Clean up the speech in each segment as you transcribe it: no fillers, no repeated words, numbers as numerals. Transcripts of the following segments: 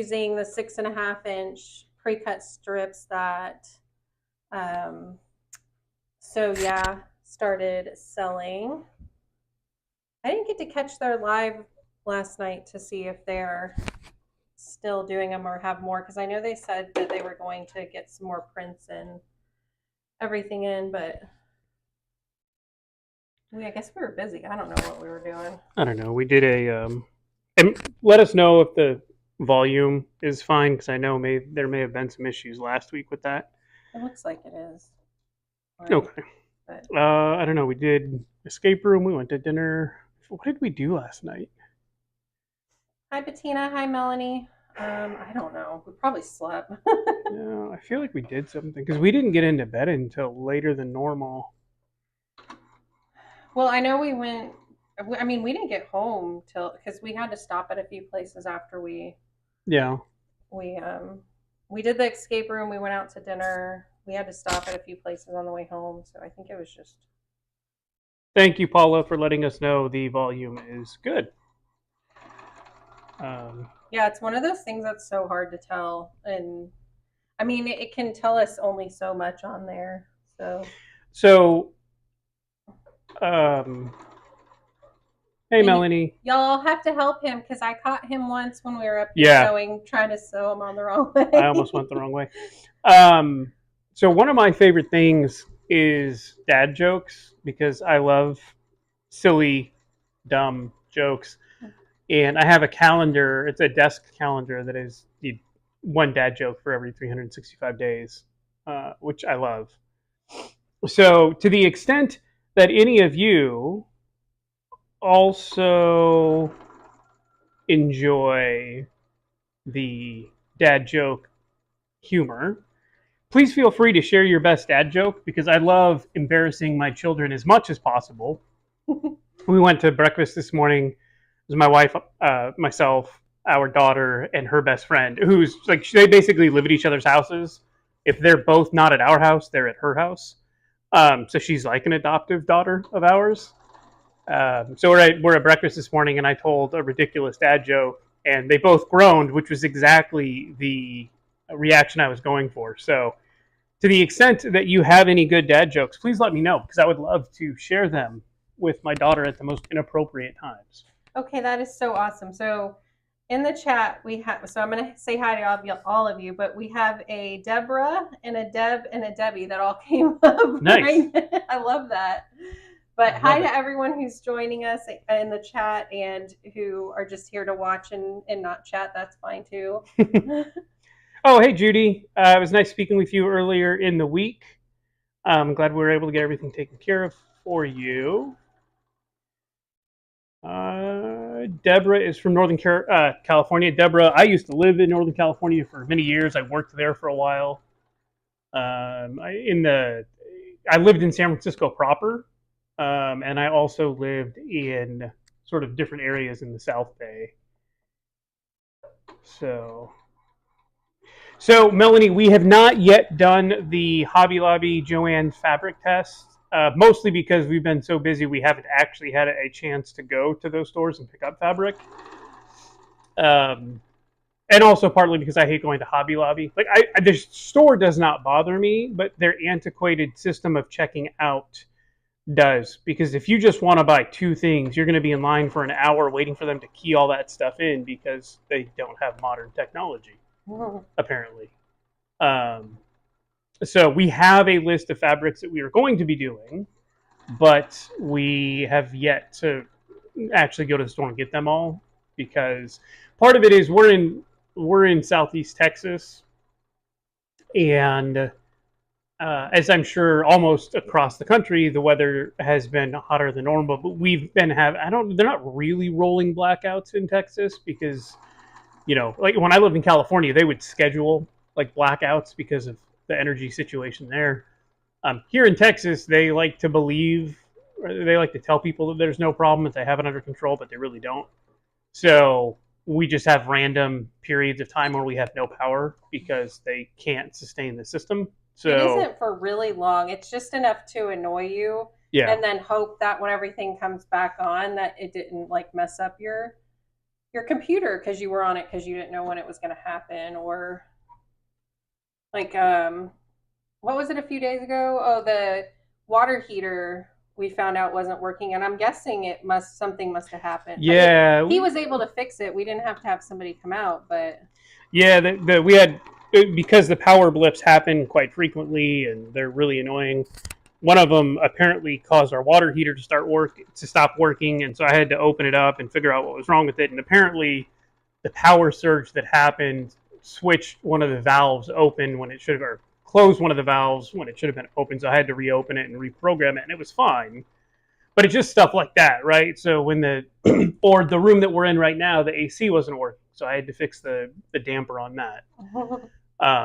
using the 6.5-inch pre-cut strips that, um, so yeah, started selling. I didn't get to catch their live last night to see if they're still doing them or have more, because I know they said that they were going to get some more prints and everything in, but I guess we were busy. I don't know what we were doing. I don't know. We did and let us know if the volume is fine because I know there may have been some issues last week with that. It looks like it is. Right. Okay. But I don't know. We did escape room. We went to dinner. What did we do last night? hi, Bettina. Hi, Melanie. I don't know. We probably slept. No, I feel like we did something because we didn't get into bed until later than normal. Well, I know we went. I mean, we didn't get home till because we had to stop at a few places after Yeah. we we did the escape room. We went out to dinner. We had to stop at a few places on the way home, so I think it was just. Thank you, Paula, for letting us know the volume is good. Yeah, it's one of those things that's so hard to tell, and I mean, it can tell us only so much on there. So, um, hey, And Melanie. y'all have to help him because I caught him once when we were up here Yeah, sewing, trying to sew him on the wrong I way. almost went the wrong way. Um, so one of my favorite things is dad jokes because I love silly, dumb jokes. And I have a calendar. It's a desk calendar that is one dad joke for every 365 days, which I love. So to the extent that any of you also enjoy the dad joke humor, please feel free to share your best dad joke because I love embarrassing my children as much as possible. We went to breakfast this morning. It was my wife, myself, our daughter, and her best friend, who's like they basically live at each other's houses. If they're both not at our house, they're at her house. So she's like an adoptive daughter of ours. So we're at breakfast this morning, and I told a ridiculous dad joke, and they both groaned, which was exactly the reaction I was going for. So to the extent that you have any good dad jokes, please let me know because I would love to share them with my daughter at the most inappropriate times. Okay, that is so awesome. So in the chat we have. So I'm going to say hi to all of you, but we have a Deborah and a Deb and a Debbie that all came up. Nice. Right? I love that. But hi to everyone who's joining us in the chat and who are just here to watch and not chat. That's fine too. Oh, hey, Judy. It was nice speaking with you earlier in the week. I'm glad we were able to get everything taken care of for you. Deborah is from Northern California. Deborah, I used to live in Northern California for many years. I worked there for a while. I lived in San Francisco proper, and I also lived in sort of different areas in the South Bay. So Melanie, we have not yet done the Hobby Lobby Joanne fabric test, mostly because we've been so busy we haven't actually had a chance to go to those stores and pick up fabric. And also partly because I hate going to Hobby Lobby. Like the store does not bother me, but their antiquated system of checking out does. Because if you just want to buy two things, you're going to be in line for an hour waiting for them to key all that stuff in because they don't have modern technology, apparently. So we have a list of fabrics that we are going to be doing, but we have yet to actually go to the store and get them all because part of it is we're in Southeast Texas, and as I'm sure almost across the country, the weather has been hotter than normal. But we've been they're not really rolling blackouts in Texas because like when I lived in California, they would schedule like blackouts because of the energy situation there. Here in Texas, they like to tell people that there's no problem, that they have it under control, but they really don't. So we just have random periods of time where we have no power because they can't sustain the system. So it isn't for really long. It's just enough to annoy you, yeah, and then hope that when everything comes back on, that it didn't like mess up your your computer because you were on it because you didn't know when it was going to happen, or like what was it a few days ago? Oh, the water heater we found out wasn't working, and I'm guessing something must have happened. Yeah, he was able to fix it. We didn't have to have somebody come out, but yeah, we had, because the power blips happen quite frequently and they're really annoying. One of them apparently caused our water heater to stop working, and so I had to open it up and figure out what was wrong with it. And apparently, the power surge that happened switched one of the valves open when it should have, or closed one of the valves when it should have been open. So I had to reopen it and reprogram it, and it was fine. But it's just stuff like that, right? So when or the room that we're in right now, the AC wasn't working, so I had to fix the damper on that.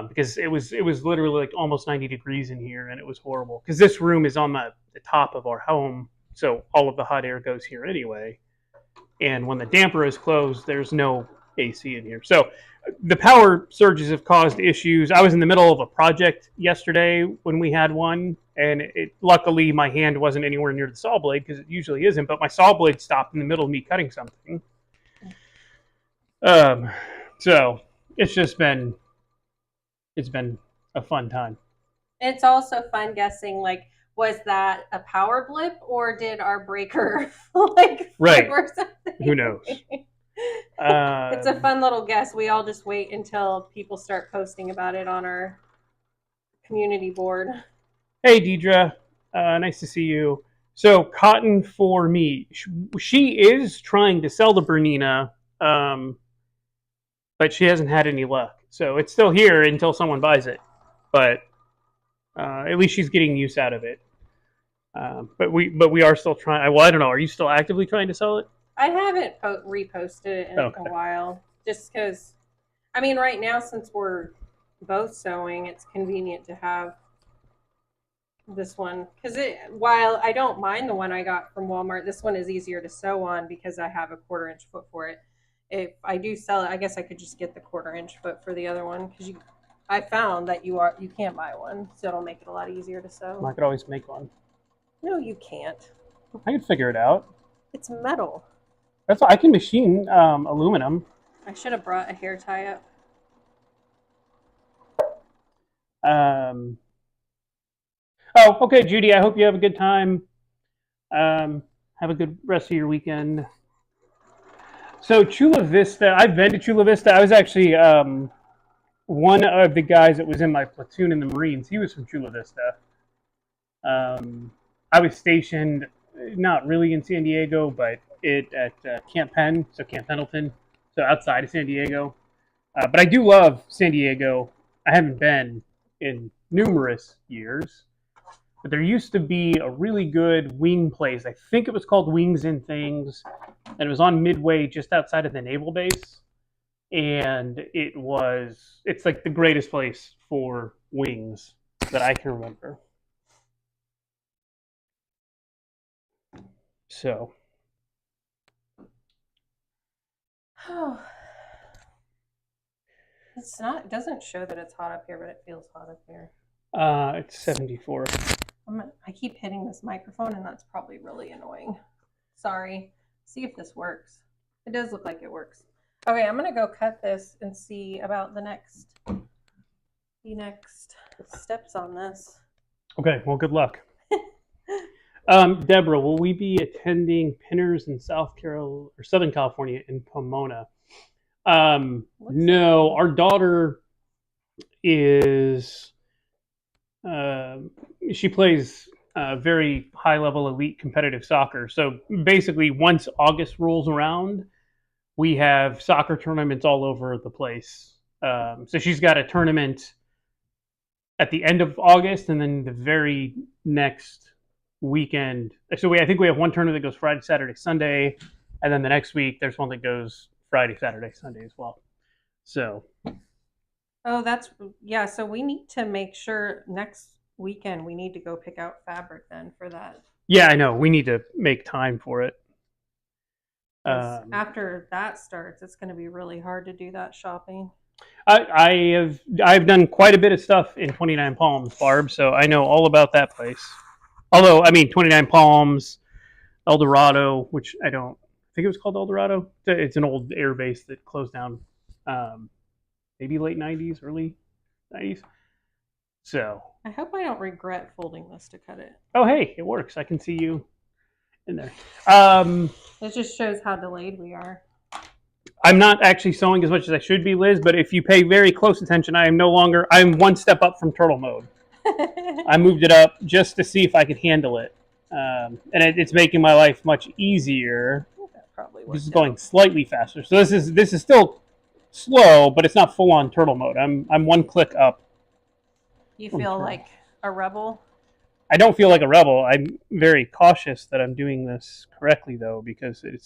Because it was literally like almost 90 degrees in here, and it was horrible. Because this room is on the top of our home, so all of the hot air goes here anyway. And when the damper is closed, there's no AC in here. So the power surges have caused issues. I was in the middle of a project yesterday when we had one, and luckily my hand wasn't anywhere near the saw blade because it usually isn't. But my saw blade stopped in the middle of me cutting something. So it's been a fun time. It's also fun guessing, like, was that a power blip or did our breaker like right or something? Who knows? It's a fun little guess. We all just wait until people start posting about it on our community board. Hey Deidre, nice to see you. So cotton for me, she is trying to sell the Bernina, but she hasn't had any luck. So it's still here until someone buys it. But at least she's getting use out of it. But we are still trying. Well, I don't know. Are you still actively trying to sell it? I haven't reposted it in a while, just because. I mean, right now since we're both sewing, it's convenient to have this one because while I don't mind the one I got from Walmart, this one is easier to sew on because I have a 1/4-inch foot for it. If I do sell it, I guess I could just get the 1/4-inch foot for the other one because I found that you can't buy one, so it'll make it a lot easier to sew. I could always make one. No, you can't. I could figure it out. It's metal. I can machine aluminum. I should have brought a hair tie up. Oh, okay, Judy. I hope you have a good time. Have a good rest of your weekend. So Chula Vista, I've been to Chula Vista. I was actually one of the guys that was in my platoon in the Marines. He was from Chula Vista. I was stationed not really in San Diego, but at Camp Penn, so Camp Pendleton, so outside of San Diego. But I do love San Diego. I haven't been in numerous years, but there used to be a really good wing place. I think it was called Wings and Things, and it was on Midway, just outside of the naval base. And it's like the greatest place for wings that I can remember. So. Oh. It doesn't show that it's hot up here, but it feels hot up here. It's 74. I keep hitting this microphone, and that's probably really annoying. Sorry. See if this works. It does look like it works. Okay, I'm gonna go cut this and see about the next steps on this. Okay, well, good luck. Deborah, will we be attending Pinners in Southern California in Pomona? No, our daughter is. She plays very high-level elite competitive soccer. So basically, once August rolls around, we have soccer tournaments all over the place. So she's got a tournament at the end of August, and then the very next weekend. So I think we have one tournament that goes Friday, Saturday, Sunday, and then the next week there's one that goes Friday, Saturday, Sunday as well. So. Oh, so we need to make sure next weekend we need to go pick out fabric then for that. Yeah, I know. We need to make time for it. After that starts, it's going to be really hard to do that shopping. I've done quite a bit of stuff in 29 Palms, Barb, so I know all about that place. Although, 29 Palms, El Dorado, which I don't think it was called Eldorado. It's an old air base that closed down, maybe late '90s, early '90s. So, I hope I don't regret folding this to cut it. oh hey, it works. I can see you in there. It just shows how delayed we are. I'm not actually sewing as much as I should be, Liz, but if you pay very close attention, I'm one step up from turtle mode. I moved it up just to see if I could handle it. And it's making my life much easier. This is going slightly faster. So this is still slow, but it's not full on turtle mode. I'm one click up. You feel like a rebel? I don't feel like a rebel. I'm very cautious that I'm doing this correctly though, because it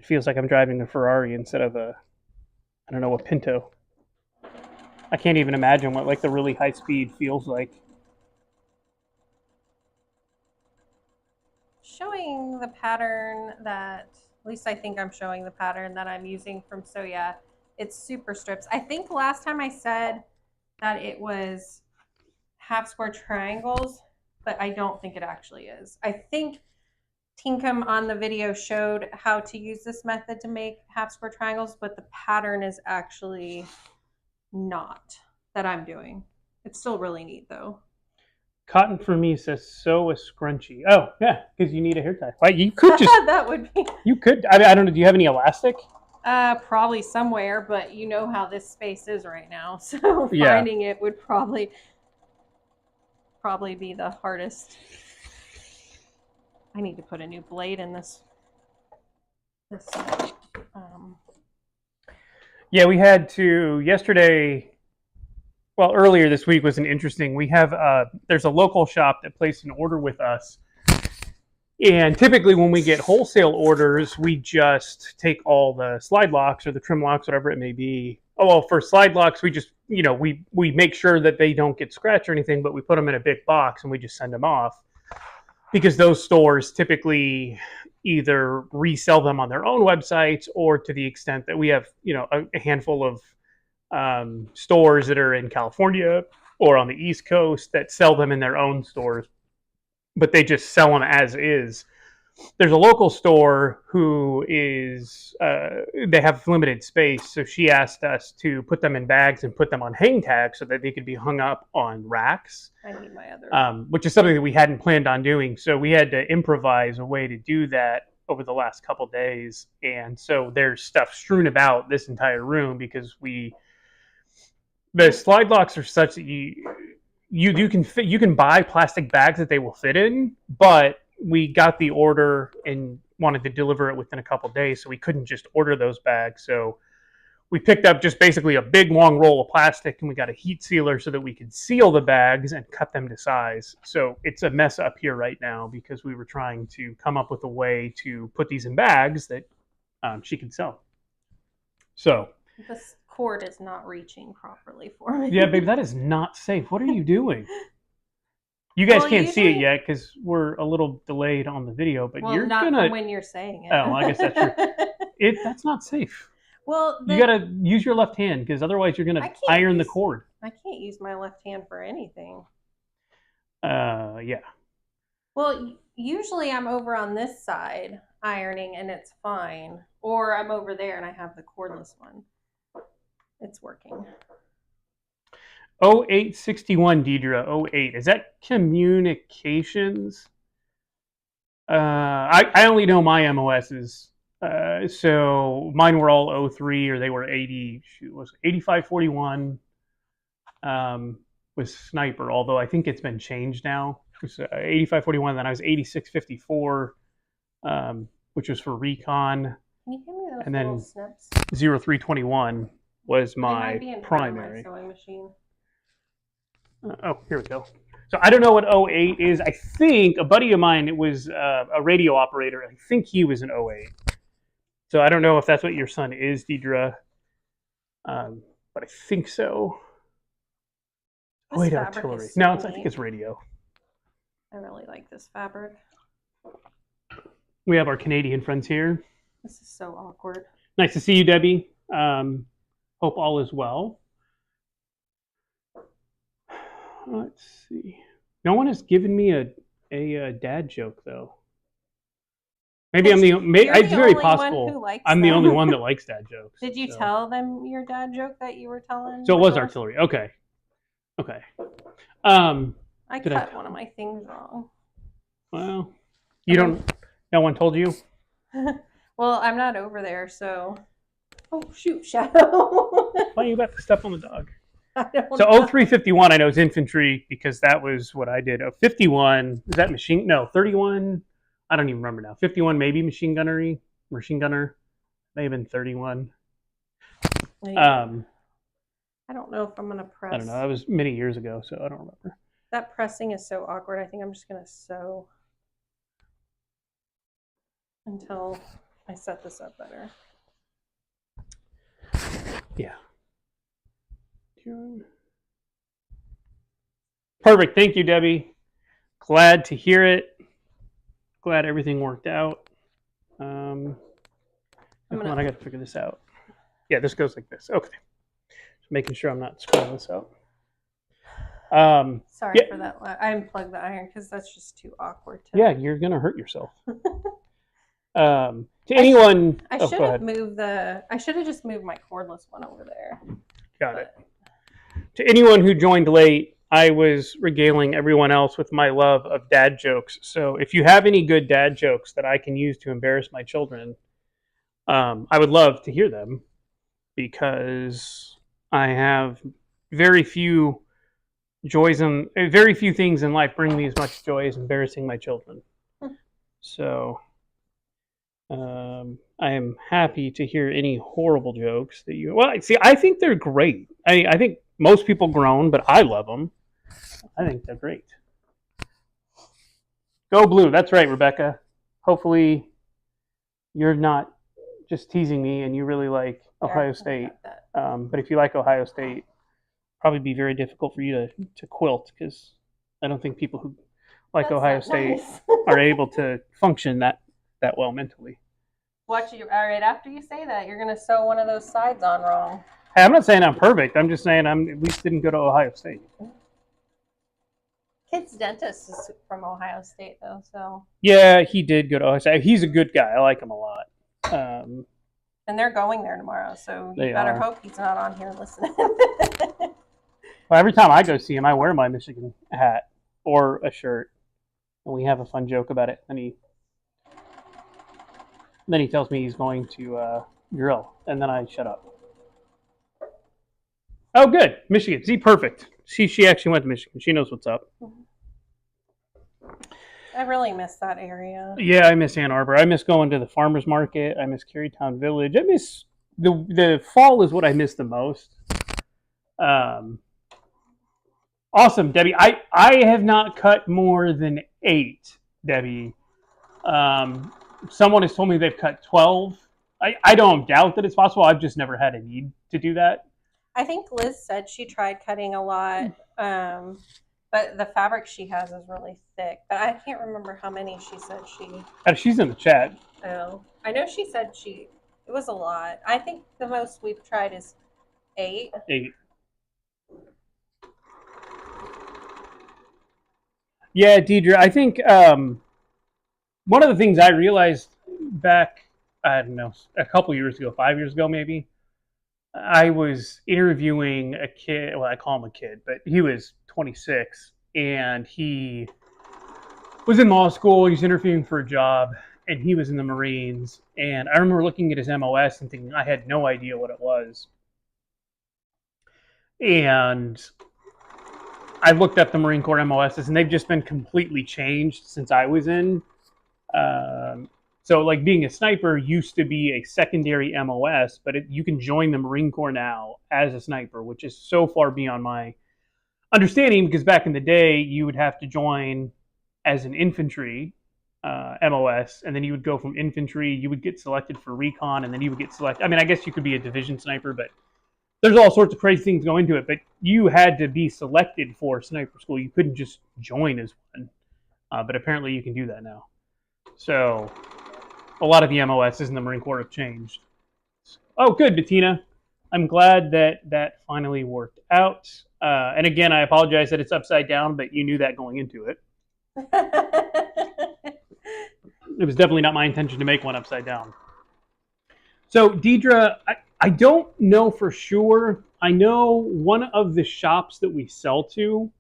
feels like I'm driving a Ferrari instead of a Pinto. I can't even imagine what like the really high speed feels like. Showing the pattern that, at least I think I'm showing the pattern that I'm using from Soya. It's super strips. I think last time I said that it was half square triangles, but I don't think it actually is. I think Tinkham on the video showed how to use this method to make half square triangles, but the pattern is actually not that I'm doing. It's still really neat though. Cotton for me says sew a scrunchie. Oh yeah, because you need a hair tie. Well, you could just that would be. You could. I don't know. Do you have any elastic? Probably somewhere, but you know how this space is right now, so finding it would probably be the hardest. I need to put a new blade in this. Yeah, we had to yesterday. Well, earlier this week was an interesting. We have there's a local shop that placed an order with us, and typically when we get wholesale orders, we just take all the slide locks or the trim locks, whatever it may be. Oh well, for slide locks, we just we make sure that they don't get scratched or anything, but we put them in a big box and we just send them off because those stores typically either resell them on their own websites or to the extent that we have a handful of stores that are in California or on the East Coast that sell them in their own stores, but they just sell them as is. There's a local store who is they have limited space, so she asked us to put them in bags and put them on hang tags so that they could be hung up on racks. I need my other, which is something that we hadn't planned on doing, so we had to improvise a way to do that over the last couple days. And so there's stuff strewn about this entire room because the slide locks are such that you can buy plastic bags that they will fit in, but we got the order and wanted to deliver it within a couple days, so we couldn't just order those bags. So we picked up just basically a big long roll of plastic, and we got a heat sealer so that we could seal the bags and cut them to size. So it's a mess up here right now because we were trying to come up with a way to put these in bags that she could sell. So this cord is not reaching properly for me. Yeah, babe, that is not safe. What are you doing? You guys can't see it yet because we're a little delayed on the video, but you're not gonna from when you're saying it. Oh, I guess that's true. That's not safe. Well, you gotta use your left hand because otherwise you're gonna iron the cord. I can't use my left hand for anything. Yeah. Well, usually I'm over on this side ironing and it's fine, or I'm over there and I have the cordless one. It's working. 0861 Deidre 08. Is that communications? I only know my MOSs. So mine were all 03 or they were 80. Shoot, was 8541 was Sniper, although I think it's been changed now. It was 8541, then I was 8654, which was for Recon. Can you give me those and then snips? 0321 was my primary. My sewing machine. Oh, here we go. So I don't know what 08 is. I think a buddy of mine, it was a radio operator. I think he was an 08. So I don't know if that's what your son is, Deidre. But I think so. Wait, artillery. No, I think it's radio. I really like this fabric. We have our Canadian friends here. This is so awkward. Nice to see you, Debbie. Hope all is well. Let's see. No one has given me a dad joke, though. Maybe I'm the. It's very only possible. one who likes I'm the them. only one that likes dad jokes. Did you tell them your dad joke that you were telling? So it was artillery. Okay. I cut one of my things wrong. Well, you don't. No one told you. Well, I'm not over there, so. Oh shoot, Shadow! Why you got the stuff on the dog? I don't So know. 0351 I know is infantry because that was what I did. 51 is that machine? No, 31. I don't even remember now. 51 maybe machine gunner. May have been 31. I don't know if I'm gonna press. I don't know. That was many years ago, so I don't remember. That pressing is so awkward. I think I'm just gonna sew until I set this up better. Yeah. Perfect. Thank you, Debbie. Glad to hear it. Glad everything worked out. Hold on, I got to figure this out. Yeah, this goes like this. Okay. Just making sure I'm not screwing this up. Sorry for that. I unplugged the iron because that's just too awkward. Yeah, you're going to hurt yourself. To anyone... I should have moved the... I should have just moved my cordless one over there. Got it. To anyone who joined late, I was regaling everyone else with my love of dad jokes. So if you have any good dad jokes that I can use to embarrass my children, I would love to hear them because I have very few joys and very few things in life bring me as much joy as embarrassing my children. So I am happy to hear any horrible jokes that you... Well, see, I think they're great. I think most people groan, but I love them. I think they're great. Go blue. That's right, Rebecca. Hopefully you're not just teasing me and you really like Ohio State. But if you like Ohio State, probably be very difficult for you to quilt because I don't think people who like Ohio State are able to function that well mentally. Watch you. All right, after you say that, you're going to sew one of those sides on wrong. Hey, I'm not saying I'm perfect. I'm just saying I'm at least didn't go to Ohio State. Kid's dentist is from Ohio State, though, so. Yeah, he did go to Ohio State. He's a good guy. I like him a lot. And they're going there tomorrow, so you better hope he's not on here listening. Well, every time I go see him, I wear my Michigan hat or a shirt, and we have a fun joke about it. And then he tells me he's going to drill, and then I shut up. Oh, good. Michigan. See, perfect. She actually went to Michigan. She knows what's up. I really miss that area. Yeah, I miss Ann Arbor. I miss going to the farmer's market. I miss Carytown Village. I miss the fall is what I miss the most. Awesome, Debbie. I have not cut more than 8, Debbie. Someone has told me they've cut 12. I don't doubt that it's possible. I've just never had a need to do that. I think Liz said she tried cutting a lot, but the fabric she has is really thick. But I can't remember how many she said she... She's in the chat. Oh, I know she said it was a lot. I think the most we've tried is 8. 8. Yeah, Deidre, I think one of the things I realized back, I don't know, a couple years ago, 5 years ago maybe, I was interviewing a kid. Well, I call him a kid, but he was 26, and he was in law school. He was interviewing for a job, and he was in the Marines. And I remember looking at his MOS and thinking I had no idea what it was. And I looked up the Marine Corps MOSs, and they've just been completely changed since I was in. So, like, being a sniper used to be a secondary MOS, but you can join the Marine Corps now as a sniper, which is so far beyond my understanding, because back in the day, you would have to join as an infantry MOS, and then you would go from infantry, you would get selected for recon, and then you would get selected. I mean, I guess you could be a division sniper, but there's all sorts of crazy things go into it, but you had to be selected for sniper school. You couldn't just join as one, but apparently you can do that now. So a lot of the MOSs in the Marine Corps have changed. Oh, good, Bettina. I'm glad that finally worked out. And again, I apologize that it's upside down, but you knew that going into it. It was definitely not my intention to make one upside down. So, Deidre, I don't know for sure. I know one of the shops that we sell to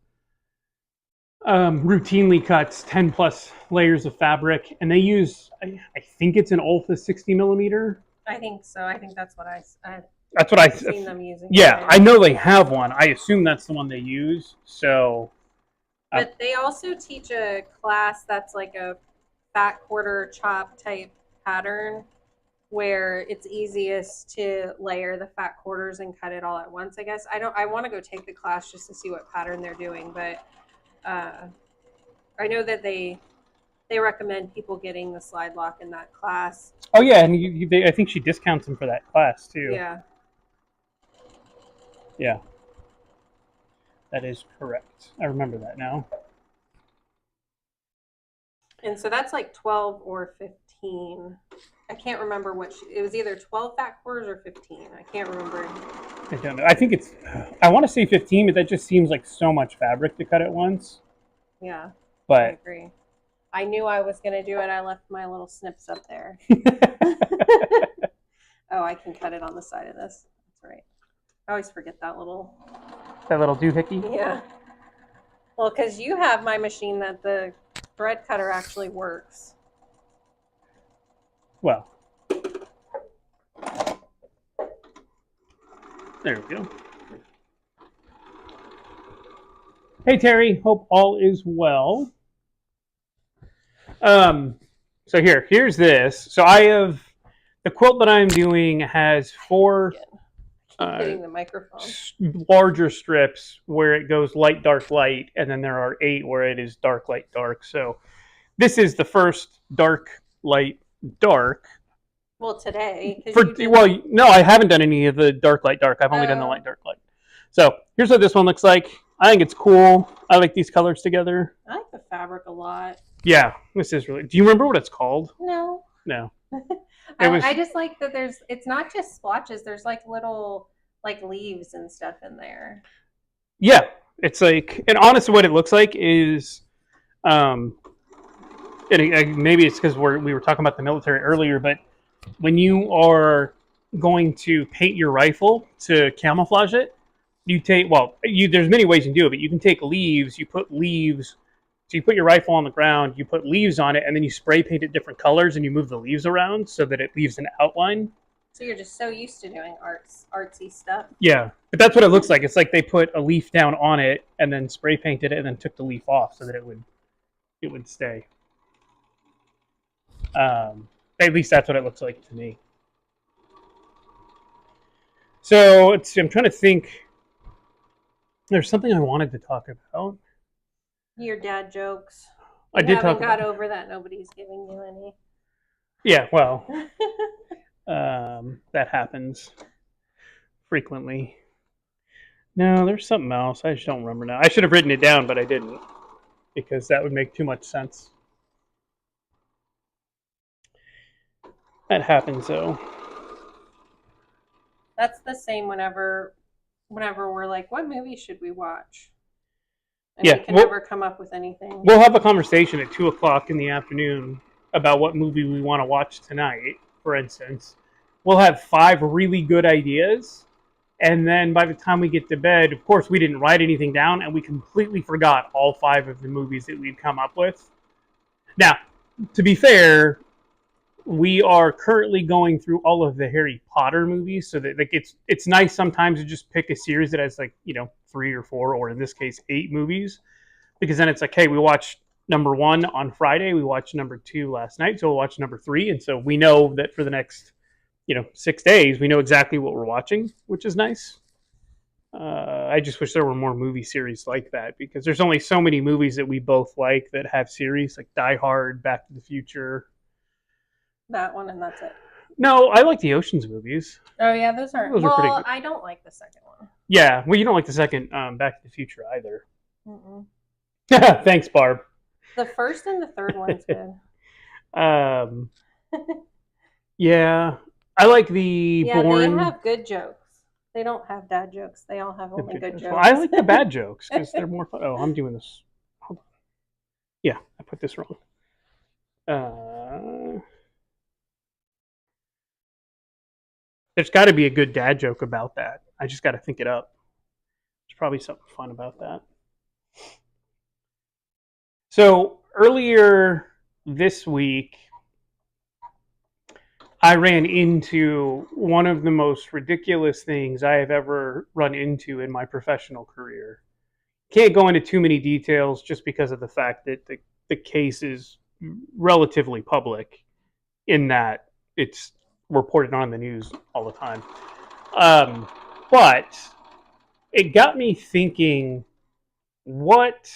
routinely cuts 10 plus layers of fabric, and they use, I think it's an Olfa 60 millimeter. I think so. I think that's what That's what I've seen them using. Yeah, I know they have one. I assume that's the one they use. So, but they also teach a class that's like a fat quarter chop type pattern where it's easiest to layer the fat quarters and cut it all at once. I guess I want to go take the class just to see what pattern they're doing, but I know that they recommend people getting the slide lock in that class. Oh yeah, and I think she discounts them for that class too. Yeah. Yeah. That is correct. I remember that now. And so that's like 12 or 15. I can't remember it was either 12 fat quarters or 15. I can't remember. I don't know. I think I want to say 15, but that just seems like so much fabric to cut at once. Yeah. But I agree. I knew I was going to do it. I left my little snips up there. Oh, I can cut it on the side of this. That's right. I always forget that little doohickey. Yeah. Well, because you have my machine that the thread cutter actually works. Well, there we go. Hey Terry, hope all is well. So here's this. So the quilt that I'm doing has 4 hitting the microphone. Larger strips where it goes light, dark, light, and then there are 8 where it is dark, light, dark. So this is the first dark, light, dark. Well, today. No, I haven't done any of the dark, light, dark. I've only done the light, dark, light. So here's what this one looks like. I think it's cool. I like these colors together. I like the fabric a lot. Yeah, this is really. Do you remember what it's called? No. No. I just like that it's not just splotches. There's like little like leaves and stuff in there. Yeah, it's like, and honestly, what it looks like is, maybe it's because we were talking about the military earlier, but when you are going to paint your rifle to camouflage it, you take there's many ways you can do it, but you can take leaves, you put leaves. So you put your rifle on the ground, you put leaves on it, and then you spray paint it different colors, and you move the leaves around so that it leaves an outline. So you're just so used to doing artsy stuff. Yeah, but that's what it looks like. It's like they put a leaf down on it, and then spray painted it, and then took the leaf off so that it would stay. At least that's what it looks like to me. So I'm trying to think. There's something I wanted to talk about. Your dad jokes. I did talk about. Got over that nobody's giving you any. Yeah, well, that happens frequently. No, there's something else. I just don't remember now. I should have written it down, but I didn't because that would make too much sense. That happens, though. That's the same whenever we're like, what movie should we watch? And we can never come up with anything. We'll have a conversation at 2:00 in the afternoon about what movie we want to watch tonight, for instance. We'll have 5 really good ideas, and then by the time we get to bed, of course, we didn't write anything down, and we completely forgot all 5 of the movies that we've come up with. Now, to be fair, we are currently going through all of the Harry Potter movies, so that like it's nice sometimes to just pick a series that has 3 or 4, or in this case 8 movies, because then it's like, hey, we watched number 1 on Friday, we watched number 2 last night, so we'll watch number 3, and so we know that for the next 6 days we know exactly what we're watching, which is nice. I just wish there were more movie series like that, because there's only so many movies that we both like that have series, like Die Hard, Back to the Future. That one, and that's it. No, I like the Ocean's movies. Oh yeah, those are pretty good. I don't like the second one. Yeah, well, you don't like the second Back to the Future either. Thanks, Barb. The first and the third one's good. Yeah, I like the Bourne. They have good jokes. They don't have dad jokes. They all have only good jokes. Well, I like the bad jokes because they're more fun. Oh, I'm doing this. Hold on. Yeah, I put this wrong. There's got to be a good dad joke about that. I just got to think it up. There's probably something fun about that. So earlier this week, I ran into one of the most ridiculous things I have ever run into in my professional career. Can't go into too many details just because of the fact that the case is relatively public in that it's reported on the news all the time. But it got me thinking, what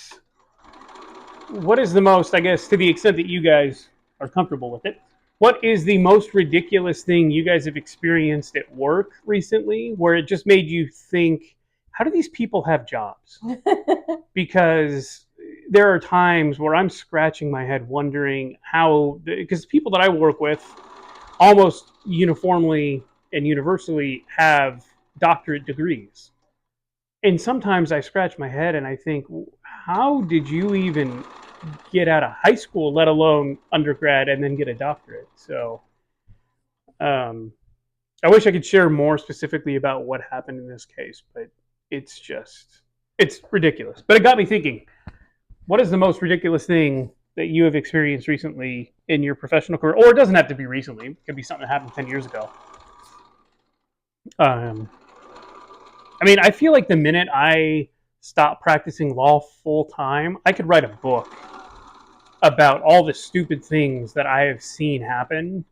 is the most, I guess, to the extent that you guys are comfortable with it, what is the most ridiculous thing you guys have experienced at work recently where it just made you think, how do these people have jobs? Because there are times where I'm scratching my head wondering how, because people that I work with almost uniformly and universally have doctorate degrees. And sometimes I scratch my head and I think, how did you even get out of high school, let alone undergrad, and then get a doctorate? So I wish I could share more specifically about what happened in this case, but it's ridiculous. But it got me thinking, what is the most ridiculous thing that you have experienced recently in your professional career? Or it doesn't have to be recently. It could be something that happened 10 years ago. I mean, I feel like the minute I stopped practicing law full time, I could write a book about all the stupid things that I have seen happen.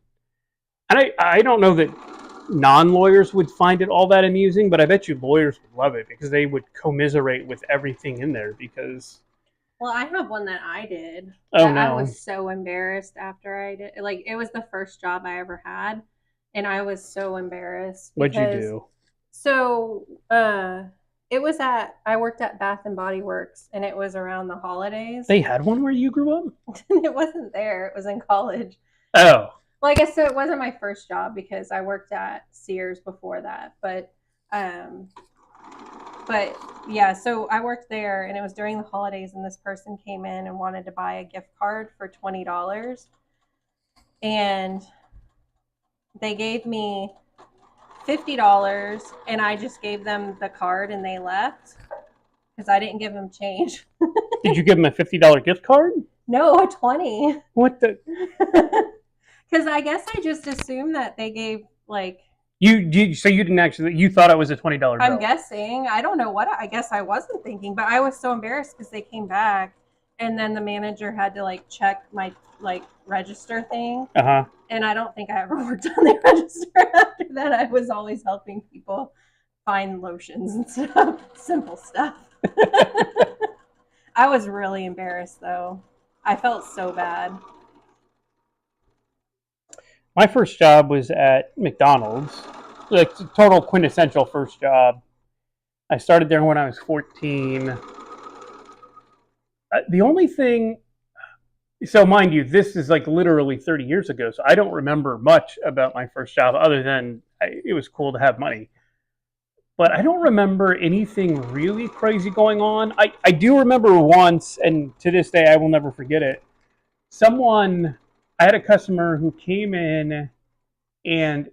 And I don't know that non-lawyers would find it all that amusing, but I bet you lawyers would love it because they would commiserate with everything in there because... Well, I have one that I did. Oh, no. I was so embarrassed after I did. Like, it was the first job I ever had, and I was so embarrassed. What'd you do? So, it was I worked at Bath and Body Works, and it was around the holidays. They had one where you grew up? It wasn't there. It was in college. Oh. Well, I guess so it wasn't my first job because I worked at Sears before that. But yeah, so I worked there, and it was during the holidays, and this person came in and wanted to buy a gift card for $20. And they gave me $50, and I just gave them the card, and they left because I didn't give them change. Did you give them a $50 gift card? No, a 20. What the? Because I guess I just assumed that they gave, like... So you didn't actually... You thought it was a $20 bill? I'm guessing. I don't know what... I guess I wasn't thinking, but I was so embarrassed because they came back, and then the manager had to, like, check my, like, register thing. Uh-huh. And I don't think I ever worked on the register after that. I was always helping people find lotions and stuff. Simple stuff. I was really embarrassed, though. I felt so bad. My first job was at McDonald's. Like, total quintessential first job. I started there when I was 14. The only thing... So mind you, this is like literally 30 years ago, so I don't remember much about my first job other than it was cool to have money. But I don't remember anything really crazy going on. I do remember once, and to this day I will never forget it, I had a customer who came in and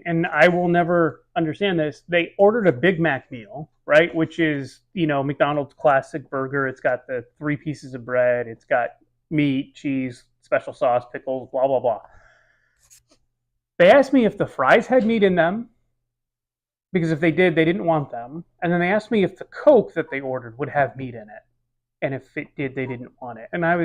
and I will never understand this, they ordered a Big Mac meal, right? Which is, McDonald's classic burger. It's got the 3 pieces of bread. It's got meat, cheese, special sauce, pickles, blah, blah, blah. They asked me if the fries had meat in them, because if they did, they didn't want them. And then they asked me if the Coke that they ordered would have meat in it. And if it did, they didn't want it. And I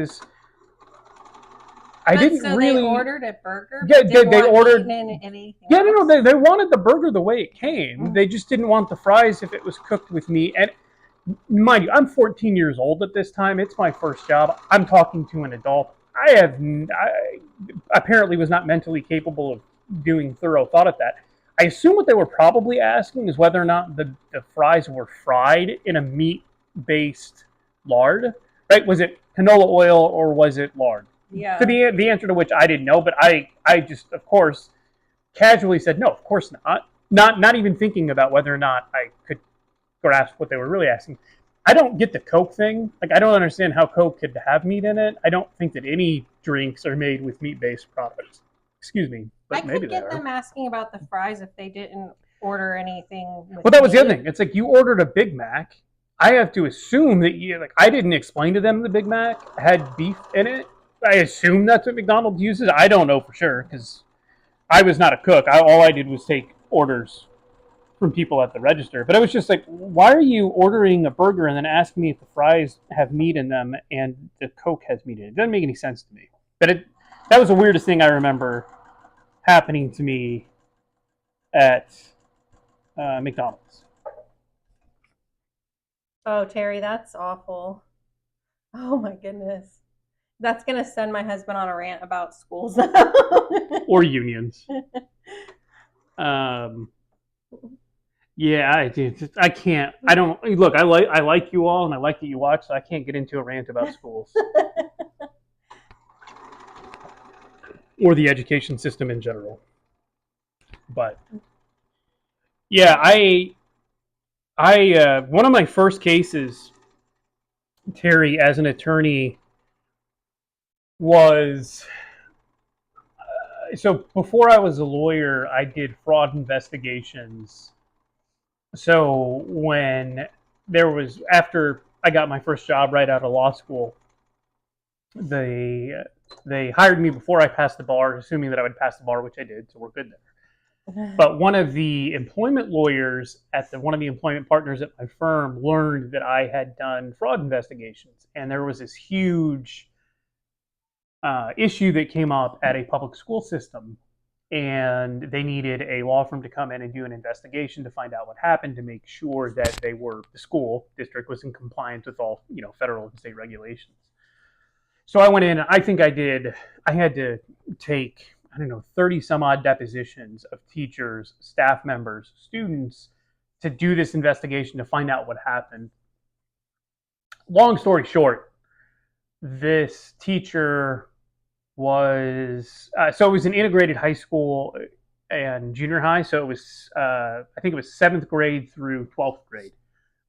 didn't really... They ordered a burger? Yeah, they ordered... anything yeah, else? No, they wanted the burger the way it came. Mm-hmm. They just didn't want the fries if it was cooked with meat. And mind you, I'm 14 years old at this time. It's my first job. I'm talking to an adult. I apparently was not mentally capable of doing thorough thought at that. I assume what they were probably asking is whether or not the fries were fried in a meat-based lard, right? Was it canola oil or was it lard? Yeah. So the answer to which I didn't know, but I just, of course, casually said, no, of course not. Not even thinking about whether or not I could grasp what they were really asking. I don't get the Coke thing. Like, I don't understand how Coke could have meat in it. I don't think that any drinks are made with meat-based products. Excuse me, I but maybe could they get are. them asking about the fries if they didn't order anything with Well, that was the other meat. thing. It's like you ordered a Big Mac. I have to assume that you like. I didn't explain to them the Big Mac had beef in it. I assume that's what McDonald's uses. I don't know for sure because I was not a cook. All I did was take orders from people at the register. But I was just like, why are you ordering a burger and then asking me if the fries have meat in them and the Coke has meat in it? It doesn't make any sense to me. But that was the weirdest thing I remember happening to me at McDonald's. Oh, Terry, that's awful. Oh my goodness. That's going to send my husband on a rant about schools. Or unions. Yeah, I can't. I don't look. I like you all, and I like that you watch. So I can't get into a rant about schools or the education system in general. But yeah, one of my first cases, Terry, as an attorney, was so before I was a lawyer, I did fraud investigations. So when there was after I got my first job right out of law school, they hired me before I passed the bar, assuming that I would pass the bar, which I did, so we're good there. But one of the employment lawyers at one of the employment partners at my firm learned that I had done fraud investigations, and there was this huge issue that came up at a public school system, and they needed a law firm to come in and do an investigation to find out what happened to make sure that the school district was in compliance with all federal and state regulations. So I went in, and I think I had to take, I don't know, 30 some odd depositions of teachers, staff members, students to do this investigation to find out what happened. Long story short, this teacher was, so it was an integrated high school and junior high. So it was, I think it was 7th grade through 12th grade,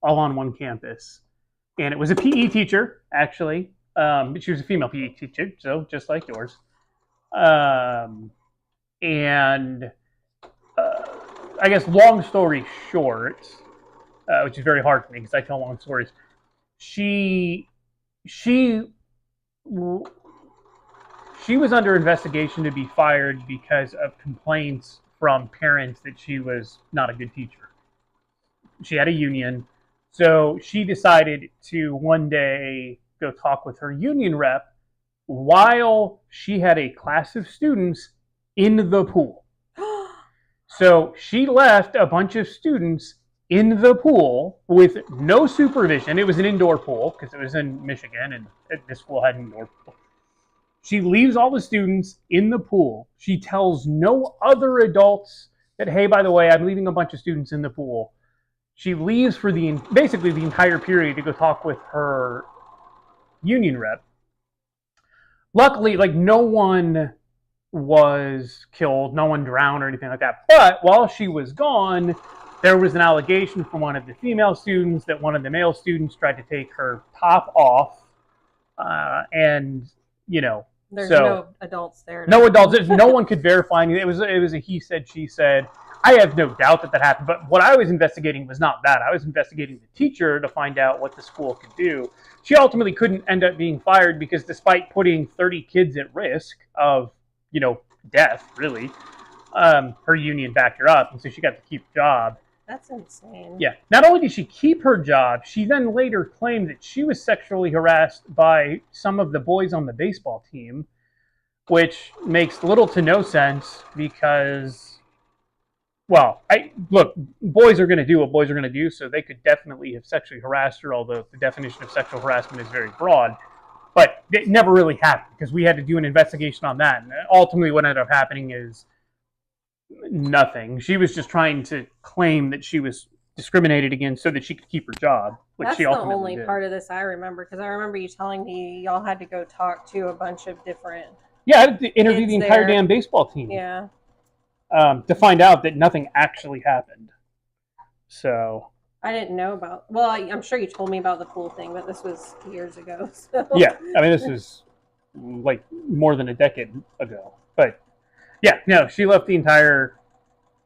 all on one campus. And it was a PE teacher, actually. She was a female PE teacher, so just like yours. And I guess long story short, which is very hard for me because I tell long stories, she was under investigation to be fired because of complaints from parents that she was not a good teacher. She had a union, so she decided to one day go talk with her union rep while she had a class of students in the pool. So she left a bunch of students in the pool with no supervision. It was an indoor pool because it was in Michigan and this school had an indoor pool. She leaves all the students in the pool. She tells no other adults that, hey, by the way, I'm leaving a bunch of students in the pool. She leaves for basically the entire period to go talk with her union rep. Luckily, no one was killed, no one drowned or anything like that. But while she was gone, there was an allegation from one of the female students that one of the male students tried to take her top off, and there's no adults there. No adults. No one could verify anything. It was a he said, she said. I have no doubt that happened. But what I was investigating was not that. I was investigating the teacher to find out what the school could do. She ultimately couldn't end up being fired because despite putting 30 kids at risk of, death, really, her union backed her up. And so she got to keep the job. That's insane. Yeah. Not only did she keep her job, she then later claimed that she was sexually harassed by some of the boys on the baseball team, which makes little to no sense because, well, boys are going to do what boys are going to do, so they could definitely have sexually harassed her, although the definition of sexual harassment is very broad. But it never really happened because we had to do an investigation on that. And ultimately what ended up happening is nothing. She was just trying to claim that she was discriminated against so that she could keep her job, which That's she ultimately the only did. part of this I remember because I remember you telling me y'all had to go talk to a bunch of different. Yeah, I had to interview the entire there. damn baseball team. Yeah. To find out that nothing actually happened. So I didn't know about. Well, I'm sure you told me about the pool thing, but this was years ago. So Yeah, I mean, this is like more than a decade ago. But yeah, no, she left the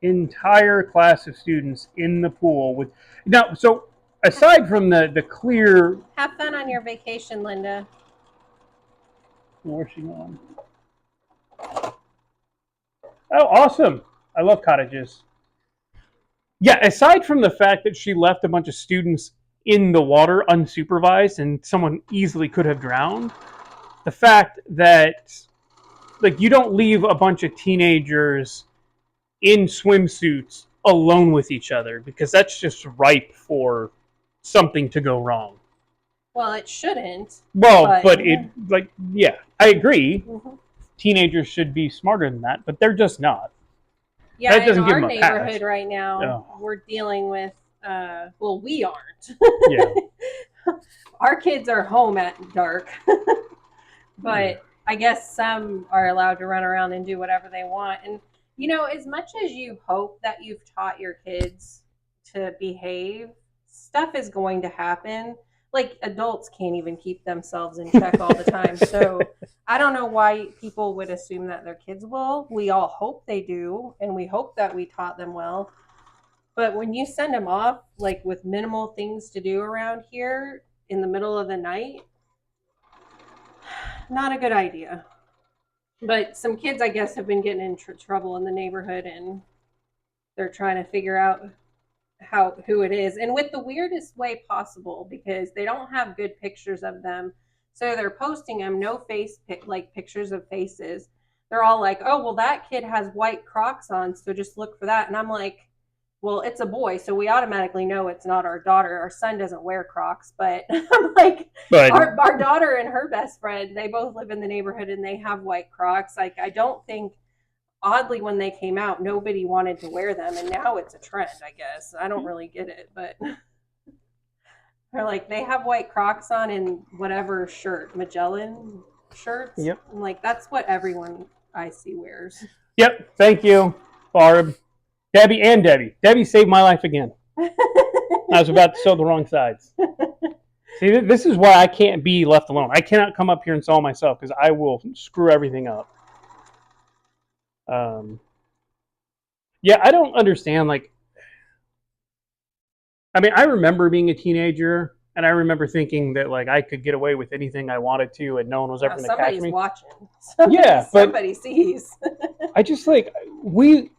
entire class of students in the pool with. Now, so aside from the clear, have fun on your vacation, Linda. where's she going? Oh, awesome! I love cottages. Yeah, aside from the fact that she left a bunch of students in the water unsupervised and someone easily could have drowned, the fact that like you don't leave a bunch of teenagers in swimsuits alone with each other because that's just ripe for something to go wrong. Well, it shouldn't. Well, but it like yeah, I agree. Mm-hmm. Teenagers should be smarter than that, but they're just not. Yeah, that doesn't in our neighborhood right now, we're dealing with. Well, we aren't. Yeah. Our kids are home at dark, but I guess some are allowed to run around and do whatever they want. And you know, as much as you hope that you've taught your kids to behave, stuff is going to happen. Like adults can't even keep themselves in check all the time. So I don't know why people would assume that their kids will. We all hope they do, and we hope that we taught them well. But when you send them off, like with minimal things to do around here in the middle of the night, not a good idea. But some kids, I guess, have been getting in trouble in the neighborhood, and they're trying to figure out who it is, and with the weirdest way possible, because they don't have good pictures of them. So they're posting them no face like pictures of faces. They're all like, oh, well, that kid has white Crocs on, so just look for that. And I'm like, well, it's a boy, so we automatically know it's not our daughter. Our son doesn't wear Crocs, but I'm like, our daughter and her best friend, they both live in the neighborhood and they have white Crocs. Like, I don't think, oddly, when they came out, nobody wanted to wear them, and now it's a trend, I guess. I don't really get it, but they're like, they have white Crocs on and whatever shirt, Magellan shirts. Yep. I'm like, that's what everyone I see wears. Yep. Thank you, Barb. Debbie and Debbie. Debbie saved my life again. I was about to sew the wrong sides. See, this is why I can't be left alone. I cannot come up here and sew myself because I will screw everything up. Yeah, I don't understand. Like, I mean, I remember being a teenager, and I remember thinking that like I could get away with anything I wanted to, and no one was ever going to catch me. Somebody's watching. Somebody sees. I just like we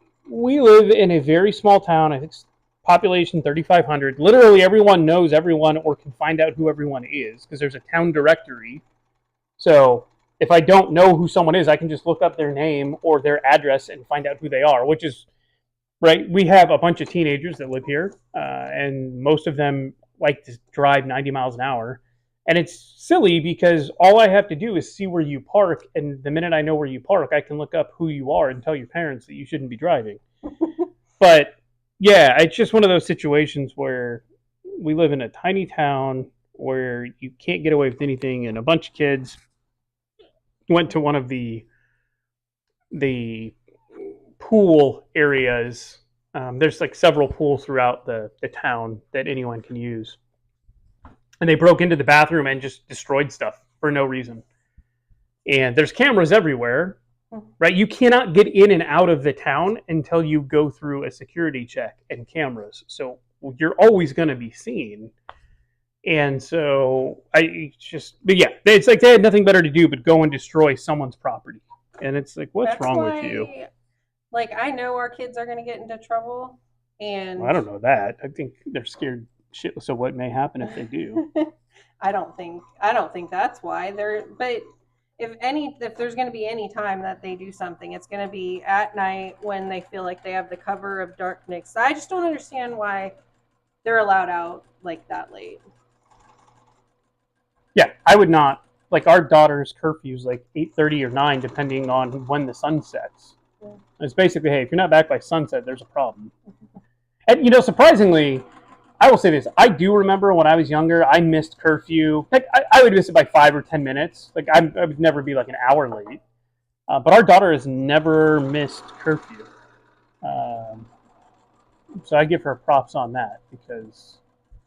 live in a very small town. I think population 3,500. Literally, everyone knows everyone, or can find out who everyone is because there's a town directory. So if I don't know who someone is, I can just look up their name or their address and find out who they are, which is, right, we have a bunch of teenagers that live here, and most of them like to drive 90 miles an hour. And it's silly because all I have to do is see where you park, and the minute I know where you park, I can look up who you are and tell your parents that you shouldn't be driving. But, yeah, it's just one of those situations where we live in a tiny town where you can't get away with anything, and a bunch of kids went to one of the pool areas. There's like several pools throughout the town that anyone can use. And they broke into the bathroom and just destroyed stuff for no reason. And there's cameras everywhere, right? You cannot get in and out of the town until you go through a security check and cameras. So you're always going to be seen. And so but yeah, it's like they had nothing better to do but go and destroy someone's property. And it's like, what's wrong with you? Like, I know our kids are going to get into trouble, and well, I don't know that. I think they're scared shitless of what may happen if they do. I don't think that's why they're. But if there's going to be any time that they do something, it's going to be at night when they feel like they have the cover of darkness. I just don't understand why they're allowed out like that late. Yeah, I would not. Like, our daughter's curfew is like 8:30 or 9, depending on when the sun sets. Yeah. It's basically, hey, if you're not back by sunset, there's a problem. And, you know, surprisingly, I will say this. I do remember when I was younger, I missed curfew. Like, I would miss it by 5 or 10 minutes. Like, I would never be like an hour late. But our daughter has never missed curfew. So I give her props on that because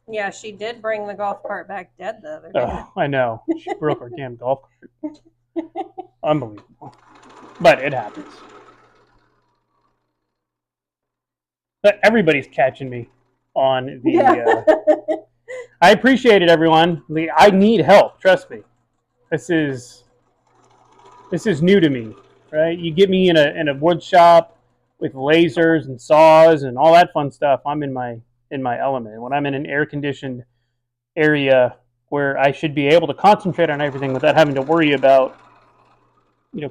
Yeah, she did bring the golf cart back dead the other day. Oh, I know. She broke our damn golf cart. Unbelievable. But it happens. But everybody's catching me on the. Yeah. I appreciate it, everyone. I need help. Trust me. This is new to me, right? You get me in a wood shop with lasers and saws and all that fun stuff. I'm in my element. When I'm in an air conditioned area where I should be able to concentrate on everything without having to worry about,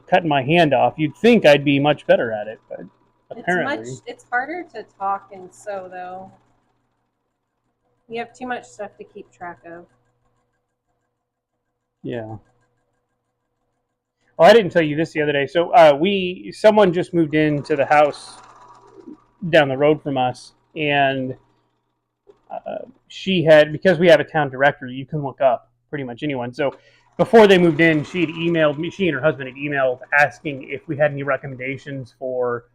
cutting my hand off, you'd think I'd be much better at it, but apparently it's harder to talk and sew though. You have too much stuff to keep track of. Yeah. Oh, I didn't tell you this the other day. So someone just moved into the house down the road from us, and she had, because we have a town directory, you can look up pretty much anyone. So before they moved in, she had emailed me. She and her husband had emailed asking if we had any recommendations for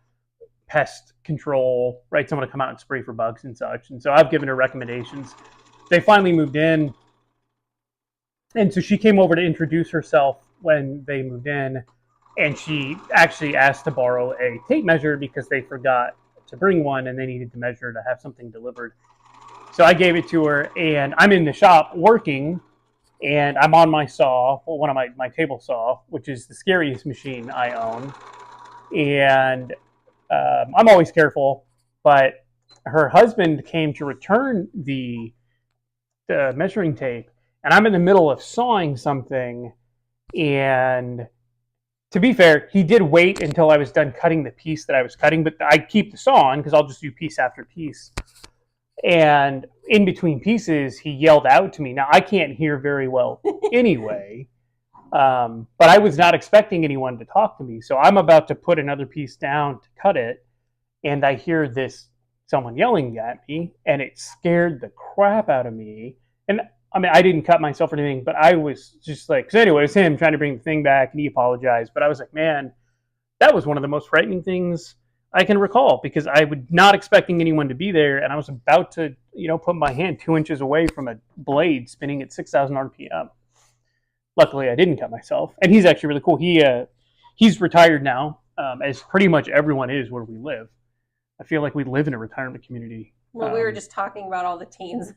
pest control, right? Someone to come out and spray for bugs and such. And so I've given her recommendations. They finally moved in, and so she came over to introduce herself when they moved in, and she actually asked to borrow a tape measure because they forgot to bring one and they needed to measure to have something delivered. So I gave it to her, and I'm in the shop working, and I'm on my saw, one of my table saw, which is the scariest machine I own. And I'm always careful, but her husband came to return the measuring tape, and I'm in the middle of sawing something, and to be fair, he did wait until I was done cutting the piece that I was cutting, but I keep the saw on because I'll just do piece after piece. And in between pieces, he yelled out to me. Now, I can't hear very well anyway, but I was not expecting anyone to talk to me. So I'm about to put another piece down to cut it, and I hear someone yelling at me, and it scared the crap out of me. And I mean, I didn't cut myself or anything, but I was just like, because anyway, it was him trying to bring the thing back, and he apologized. But I was like, man, that was one of the most frightening things I can recall, because I was not expecting anyone to be there, and I was about to, put my hand 2 inches away from a blade spinning at 6,000 RPM. Luckily, I didn't cut myself, and he's actually really cool. He's retired now, as pretty much everyone is where we live. I feel like we live in a retirement community. Well, we were just talking about all the teens.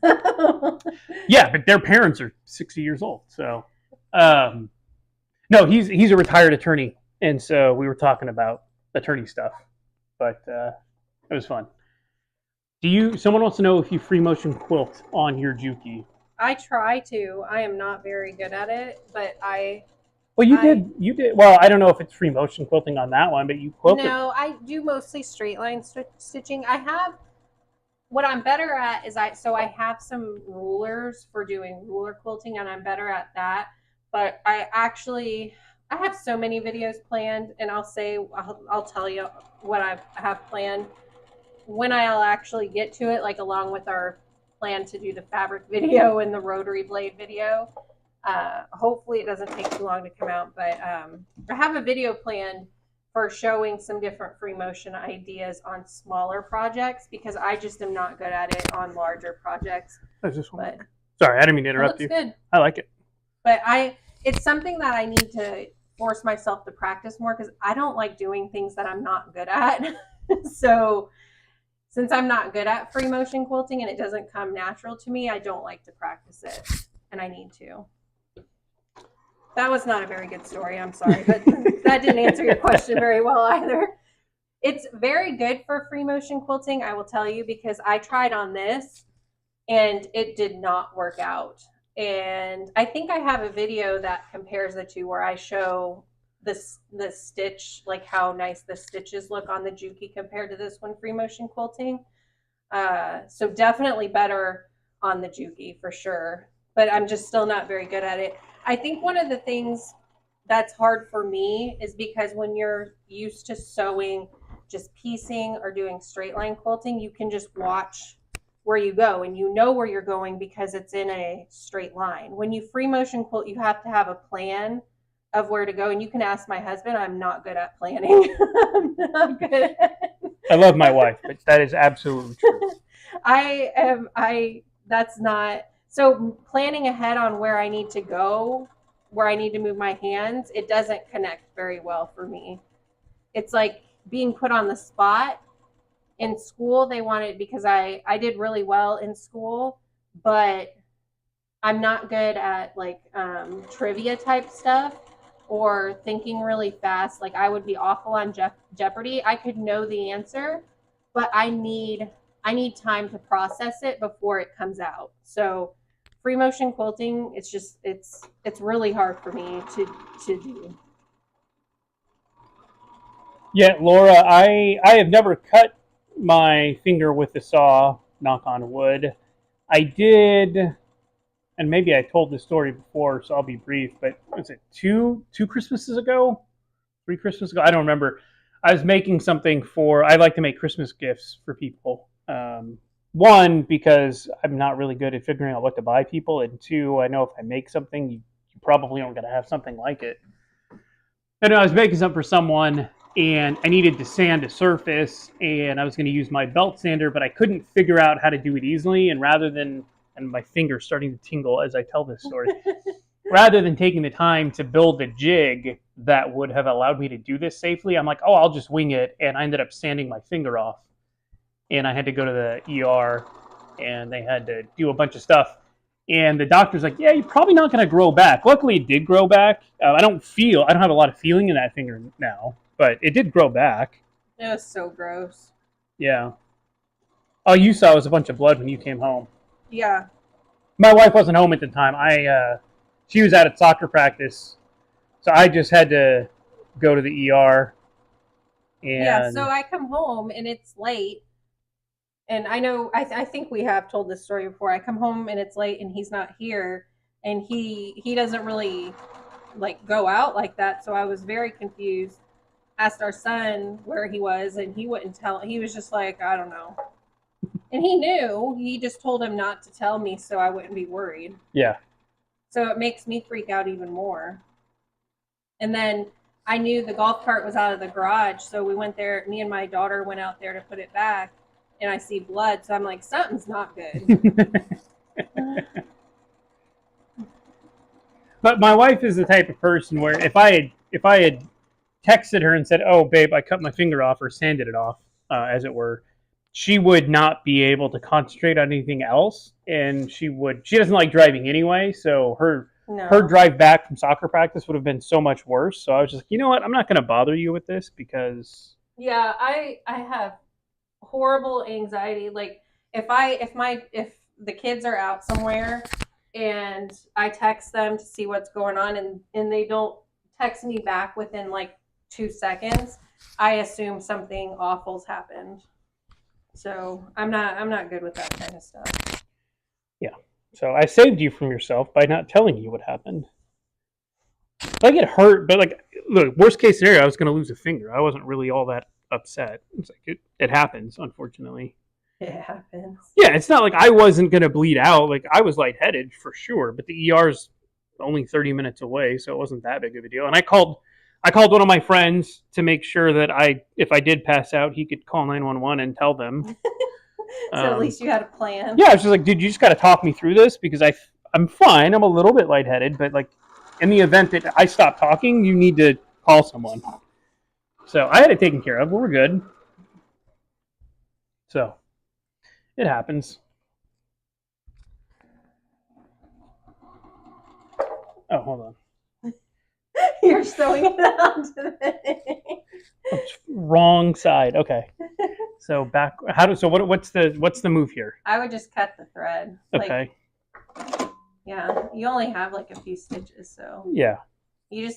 Yeah, but their parents are 60 years old. So, no, he's a retired attorney, and so we were talking about attorney stuff. But it was fun. Someone wants to know if you free motion quilt on your Juki. I try to. I am not very good at it, but Well, you did. Well, I don't know if it's free motion quilting on that one, but you quilted. No, I do mostly straight line stitching. What I'm better at is I have some rulers for doing ruler quilting, and I'm better at that. But I have so many videos planned, and I'll tell you what I have planned when I'll actually get to it, like along with our plan to do the fabric video and the rotary blade video. Hopefully it doesn't take too long to come out, but I have a video planned for showing some different free motion ideas on smaller projects, because I just am not good at it on larger projects. Sorry, I didn't mean to interrupt you. Good. I like it. But it's something that I need to force myself to practice more, because I don't like doing things that I'm not good at. So since I'm not good at free motion quilting and it doesn't come natural to me, I don't like to practice it, and I need to. That was not a very good story. I'm sorry, but that didn't answer your question very well either. It's very good for free motion quilting, I will tell you, because I tried on this and it did not work out. And I think I have a video that compares the two, where I show the stitch, like how nice the stitches look on the Juki compared to this one free motion quilting. So definitely better on the Juki for sure, but I'm just still not very good at it. I think one of the things that's hard for me is because when you're used to sewing, just piecing or doing straight line quilting, you can just watch where you go, and you know where you're going because it's in a straight line. When you free motion quilt, you have to have a plan of where to go, and you can ask my husband. I'm not good at planning. I'm not good at it. I love my wife, but that is absolutely true. I that's not, so planning ahead on where I need to go, where I need to move my hands, it doesn't connect very well for me. It's like being put on the spot. In school, they wanted, because I did really well in school, but I'm not good at like trivia type stuff or thinking really fast. Like I would be awful on Jeopardy. I could know the answer, but I need time to process it before it comes out. So free motion quilting, it's just it's really hard for me to do. Yeah, Laura, I have never cut my finger with the saw, knock on wood. I did, and maybe I told this story before, so I'll be brief, but was it two Christmases ago? 3 Christmas ago? I don't remember. I was making something for, I like to make Christmas gifts for people. One, because I'm not really good at figuring out what to buy people, and two, I know if I make something, you probably aren't going to have something like it. And I was making something for someone, and I needed to sand a surface, and I was going to use my belt sander, but I couldn't figure out how to do it easily. And rather than, and my finger's starting to tingle as I tell this story, rather than taking the time to build a jig that would have allowed me to do this safely, I'm like, oh, I'll just wing it. And I ended up sanding my finger off, and I had to go to the ER, and they had to do a bunch of stuff. And the doctor's like, yeah, you're probably not going to grow back. Luckily, it did grow back. I don't have a lot of feeling in that finger now, but it did grow back. It was so gross. Yeah. All you saw was a bunch of blood when you came home. Yeah. My wife wasn't home at the time. She was out at soccer practice, so I just had to go to the ER. And Yeah, so I come home and it's late. And I know, I think we have told this story before. I come home and it's late and he's not here, and he doesn't really like go out like that. So I was very confused. Asked our son where he was, and he wouldn't tell. He was just like, I don't know. And he knew. He just told him not to tell me so I wouldn't be worried. yeah. So it makes me freak out even more. And then I knew the golf cart was out of the garage, so we went there. Me and my daughter went out there to put it back, and I see blood, so I'm like, something's not good. But my wife is the type of person where if I had texted her and said, "Oh, babe, I cut my finger off," or sanded it off, as it were, she would not be able to concentrate on anything else, and she doesn't like driving anyway, so her No. drive back from soccer practice would have been so much worse. So I was just like, you know what, I'm not going to bother you with this because Yeah, I have horrible anxiety. Like if the kids are out somewhere and I text them to see what's going on, and they don't text me back within like 2 seconds, I assume something awful's happened. So I'm not good with that kind of stuff. yeah. So I saved you from yourself by not telling you what happened. I get hurt, but like, look, worst case scenario, I was going to lose a finger. I wasn't really all that upset. It's like it happens, unfortunately. It happens. Yeah, it's not like I wasn't going to bleed out. Like I was lightheaded for sure, but the ER's only 30 minutes away, so it wasn't that big of a deal. And I called one of my friends to make sure that if I did pass out, he could call 911 and tell them. So at least you had a plan. Yeah, I was just like, dude, you just got to talk me through this because I'm fine. I'm a little bit lightheaded, but like in the event that I stop talking, you need to call someone. So I had it taken care of. We're good. So it happens. Oh, hold on. You're sewing it onto the thing. Oops, wrong side. Okay. So back. What's the move here? I would just cut the thread. Okay. Yeah, you only have like a few stitches, so Yeah. you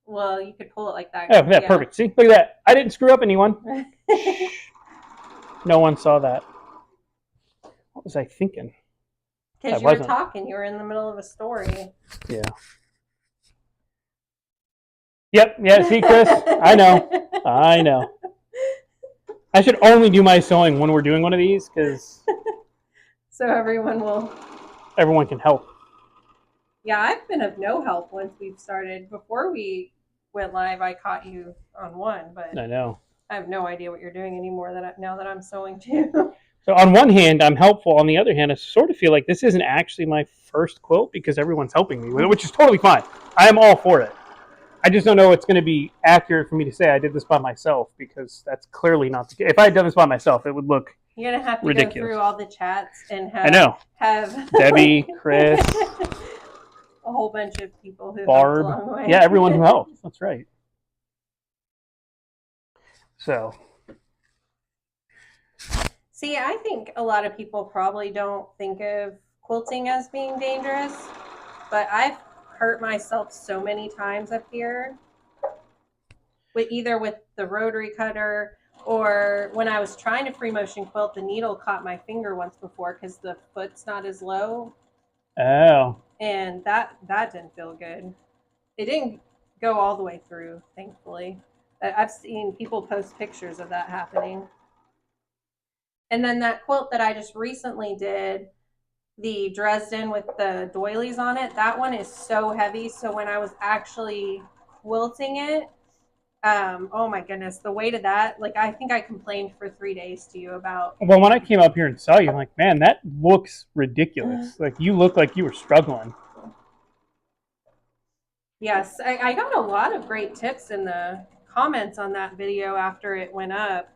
could pull it like that. Oh, yeah, perfect. See, look at that. I didn't screw up anyone. No one saw that. What was I thinking? Because you were talking, you were in the middle of a story. Yeah. Yep. Yeah. See, Chris, I know. I should only do my sewing when we're doing one of these because so everyone can help. Yeah, I've been of no help once we've started. Before we went live, I caught you on one, but I know. I have no idea what you're doing anymore now that I'm sewing too. So on one hand, I'm helpful. On the other hand, I sort of feel like this isn't actually my first quilt because everyone's helping me with it, which is totally fine. I am all for it. I just don't know it's going to be accurate for me to say I did this by myself, because that's clearly not the case. If I had done this by myself, it would look You're going to have to ridiculous. go through all the chats and I know. have Debbie, Chris, a whole bunch of people who Barb. helped along the way. Yeah, everyone who helped. That's right. So. See, I think a lot of people probably don't think of quilting as being dangerous, but I've hurt myself so many times up here, either with the rotary cutter, or when I was trying to free motion quilt, the needle caught my finger once before because the foot's not as low. Oh. And that didn't feel good. It didn't go all the way through, thankfully. I've seen people post pictures of that happening. And then that quilt that I just recently did, the Dresden with the doilies on it, that one is so heavy. So when I was actually quilting it, oh my goodness, the weight of that, like I think I complained for 3 days to you about. Well, when I came up here and saw you, I'm like, man, that looks ridiculous. Like, you look like you were struggling. Yes, I got a lot of great tips in the comments on that video after it went up.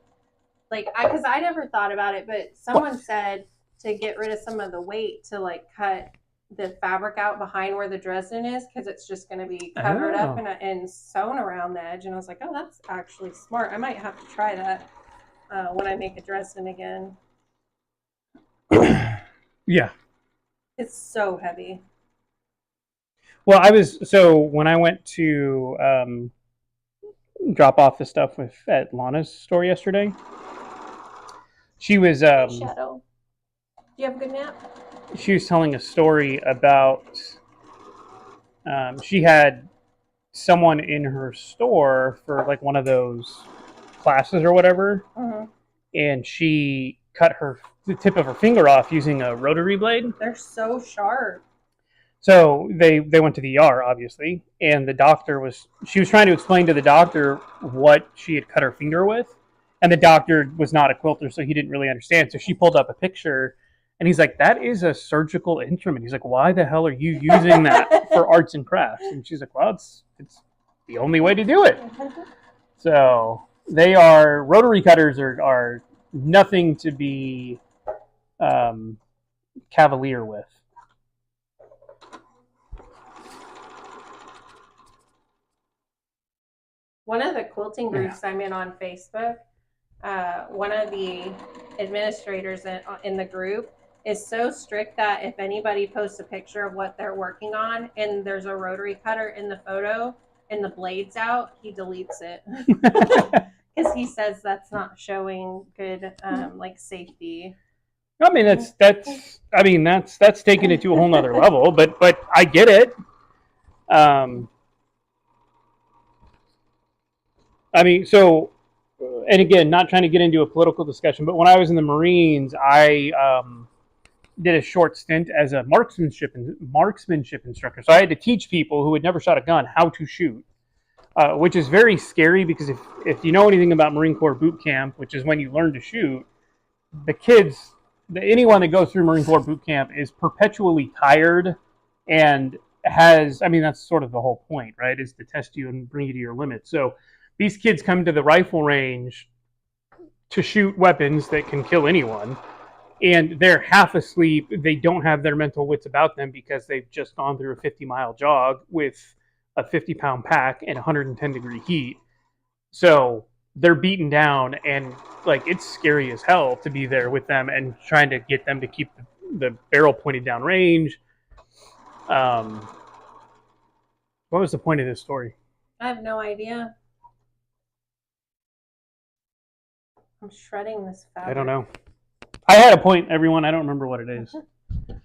Like, because I never thought about it, but someone said to get rid of some of the weight, to like cut the fabric out behind where the Dresden is, because it's just going to be covered up and sewn around the edge. And I was like, oh, that's actually smart. I might have to try that when I make a Dresden again. Yeah. It's so heavy. Well, when I went to drop off the stuff at Lana's store yesterday, she was Shadow. Do you have a good nap? She was telling a story about she had someone in her store for like one of those classes or whatever, and she cut the tip of her finger off using a rotary blade. They're so sharp. So they went to the ER, obviously, and she was trying to explain to the doctor what she had cut her finger with, and the doctor was not a quilter, so he didn't really understand. So she pulled up a picture, and he's like, that is a surgical instrument. He's like, why the hell are you using that for arts and crafts? And she's like, well, it's the only way to do it. So rotary cutters are nothing to be cavalier with. One of the quilting groups I'm in on Facebook, one of the administrators in the group is so strict that if anybody posts a picture of what they're working on and there's a rotary cutter in the photo and the blade's out, he deletes it. Because he says that's not showing good like safety. I mean, that's taking it to a whole nother level, but I get it. I mean, so, and again, not trying to get into a political discussion, but when I was in the Marines, I did a short stint as a marksmanship instructor. So I had to teach people who had never shot a gun how to shoot, which is very scary, because if you know anything about Marine Corps boot camp, which is when you learn to shoot, anyone that goes through Marine Corps boot camp is perpetually tired and that's sort of the whole point, right, is to test you and bring you to your limits. So these kids come to the rifle range to shoot weapons that can kill anyone, and they're half asleep. They don't have their mental wits about them because they've just gone through a 50-mile jog with a 50-pound pack and 110-degree heat. So they're beaten down, and like, it's scary as hell to be there with them and trying to get them to keep the barrel pointed down range. What was the point of this story? I have no idea. I'm shredding this fabric. I don't know. I had a point, everyone. I don't remember what it is.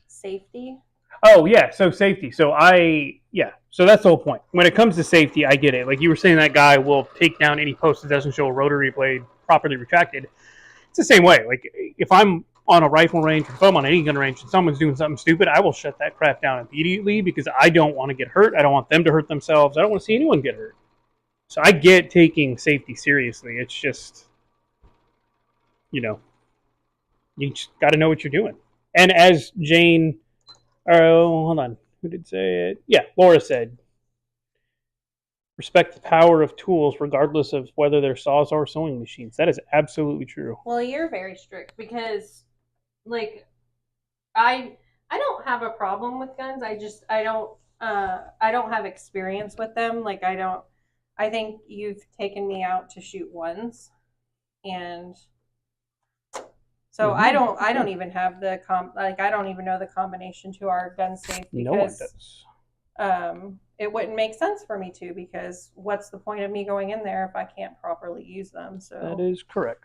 Safety? Oh, yeah. So safety. So that's the whole point. When it comes to safety, I get it. Like you were saying, that guy will take down any post that doesn't show a rotary blade properly retracted. It's the same way. Like, if I'm on a rifle range or if I'm on any gun range and someone's doing something stupid, I will shut that crap down immediately, because I don't want to get hurt. I don't want them to hurt themselves. I don't want to see anyone get hurt. So I get taking safety seriously. It's just, You just got to know what you're doing. And as Jane, oh, hold on, who did say it? Yeah, Laura said, respect the power of tools regardless of whether they're saws or sewing machines. That is absolutely true. Well, you're very strict because, like, I don't have a problem with guns. I don't have experience with them. Like, I think you've taken me out to shoot once, and so I don't even have I don't even know the combination to our gun safe No one because does. it wouldn't make sense for me to, because what's the point of me going in there if I can't properly use them? So That is correct.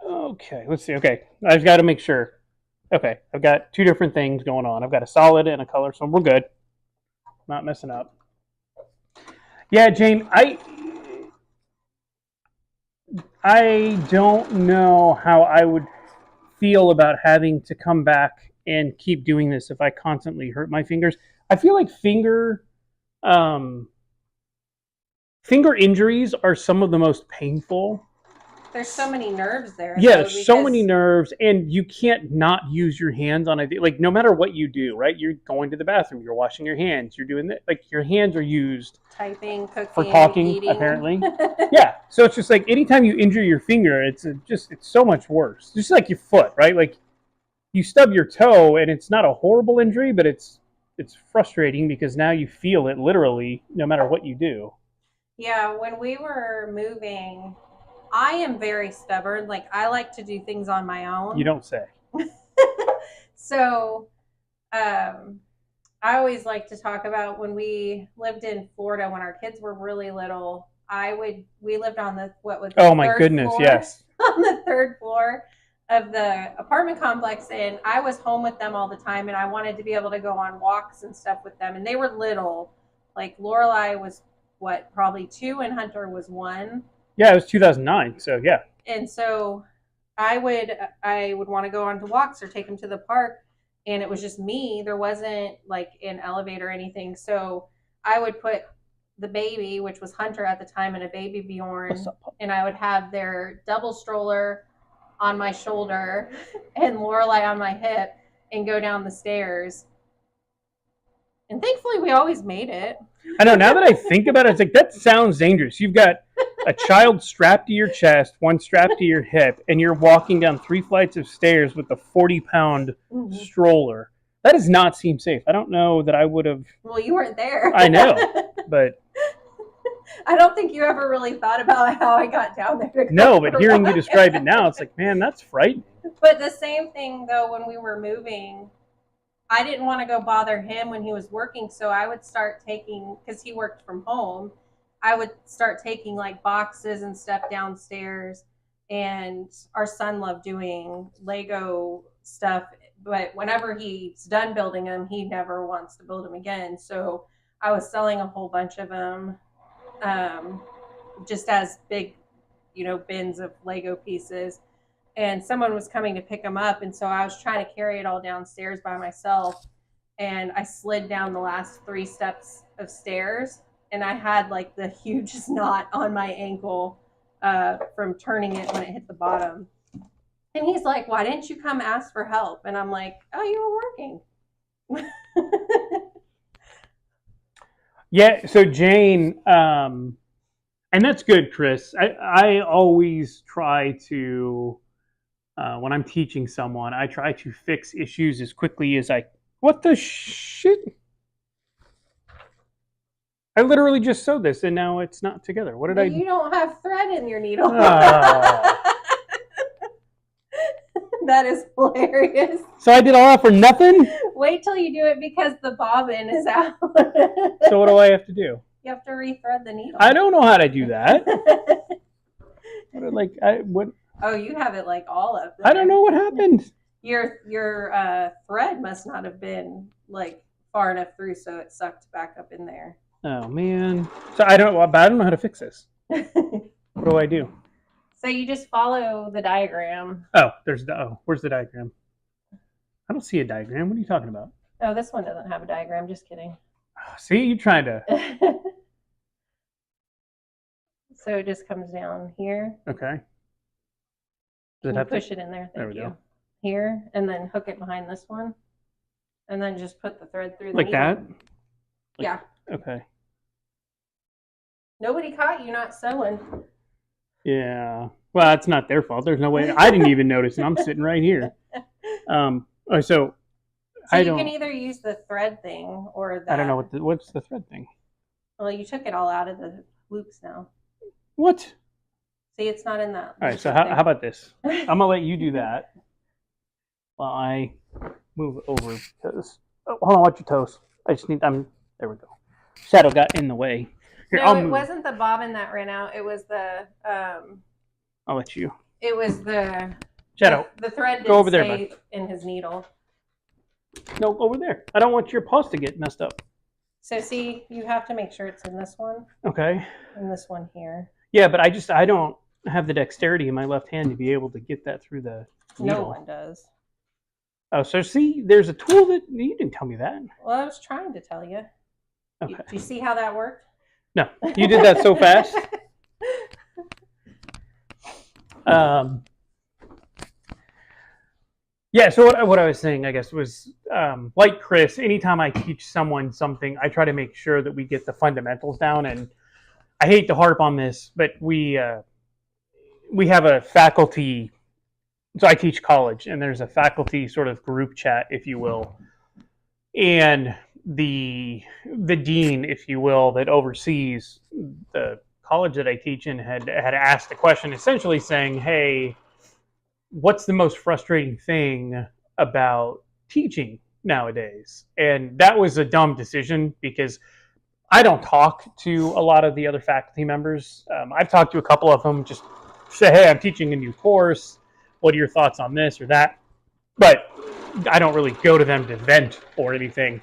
Okay, let's see. Okay, I've got to make sure. Okay, I've got two different things going on. I've got a solid and a color, so we're good. Not messing up. Yeah, Jane, I don't know how I would feel about having to come back and keep doing this if I constantly hurt my fingers. I feel like um, finger injuries are some of the most painful. there's so many nerves there. Yeah, though, there's so many because nerves, and you can't not use your hands on it. Like, no matter what you do, right? You're going to the bathroom, you're washing your hands, you're doing that. Like, your hands are used typing, for cooking, talking, eating. apparently. Yeah, so it's just like anytime you injure your finger, it's so much worse. Just like your foot, right? Like, you stub your toe, and it's not a horrible injury, but it's frustrating because now you feel it literally no matter what you do. Yeah, when we were moving, I am very stubborn. Like, I like to do things on my You own. don't say. So, um, I always like to talk about when we lived in Florida when our kids were really little. We lived on the what was the Oh my third goodness, floor yes. on the third floor of the apartment complex, and I was home with them all the time, and I wanted to be able to go on walks and stuff with them, and they were little. Like, Lorelai was what, probably 2, and Hunter was 1. Yeah, it was 2009, so yeah. And so I would want to go on to walks or take them to the park, and it was just me. There wasn't like an elevator or anything. So I would put the baby, which was Hunter at the time, and a baby Bjorn, and I would have their double stroller on my shoulder and Lorelai on my hip and go down the stairs. And thankfully we always made it. I know, now that I think about it, it's like, that sounds dangerous. You've got a child strapped to your chest, one strapped to your hip, and you're walking down 3 flights of stairs with a 40-pound stroller. That does not seem safe. I don't know that I would have. Well, you weren't there. I know, but I don't think you ever really thought about how I got down there. no, but hearing you describe it now, it's like, man, that's frightening. But the same thing, though, when we were moving, I didn't want to go bother him when he was working, so I would start taking, because he worked from home, I would start taking like boxes and stuff downstairs. And our son loved doing Lego stuff, but whenever he's done building them, he never wants to build them again. So I was selling a whole bunch of them, just as big, bins of Lego pieces. And someone was coming to pick them up, and so I was trying to carry it all downstairs by myself, and I slid down the last 3 steps of stairs, and I had like the hugest knot on my ankle from turning it when it hit the bottom. And he's like, "Why didn't you come ask for help?" And I'm like, "Oh, you were working." Yeah, so Jane, and that's good, Chris. I always try to, when I'm teaching someone, I try to fix issues as quickly as I. What the shit? I literally just sewed this, and now it's not together. What did I? You don't have thread in your needle. Oh. That is hilarious. So I did all that for nothing? Wait till you do it because the bobbin is out. So what do I have to do? You have to rethread the needle. I don't know how to do that. What? Oh, you have it like all up there. I don't know what happened. Your thread must not have been like far enough through, so it sucked back up in there. Oh man. So I don't know how to fix this. What do I do? So you just follow the diagram. Oh, where's the diagram? I don't see a diagram. What are you talking about? Oh, this one doesn't have a diagram. Just kidding. See, you trying to. So it just comes down here. Okay. Does it Can you have push to? it in there? There Thank we you. go. Here, and then hook it behind this one. And then just put the thread through the Like needle. that? Yeah. Okay. Nobody caught you not sewing. Yeah. Well, it's not their fault. There's no way. I didn't even notice, and I'm sitting right here. So I you don't. can either use the thread thing or the. I don't know what's the thread thing. Well, you took it all out of the loops now. What? See, it's not in that. All right. So how about this? I'm gonna let you do that while I move over because. Oh, hold on. Watch your toes. I just need. There we go. Shadow got in the way. Here, No, it wasn't the bobbin that ran out. It was the. I'll let you. It was the. Shadow. The thread didn't go over there, stay bud. in his needle. No, over there. I don't want your paws to get messed up. So see, you have to make sure it's in this one. Okay. And this one here. Yeah, but I don't have the dexterity in my left hand to be able to get that through the needle. No one does. Oh, so see, there's a tool that you didn't tell me that. Well, I was trying to tell you. Okay. Do you see how that worked? No, you did that so fast. Yeah, so what I was saying, I guess, was like Chris, anytime I teach someone something, I try to make sure that we get the fundamentals down. And I hate to harp on this, but we have a faculty. So I teach college, and there's a faculty sort of group chat, if you will, and the dean, if you will, that oversees the college that I teach in had asked a question, essentially saying, "Hey, what's the most frustrating thing about teaching nowadays?" And that was a dumb decision because I don't talk to a lot of the other faculty members. I've talked to a couple of them, just say, "Hey, I'm teaching a new course. What are your thoughts on this or that?" But I don't really go to them to vent or anything.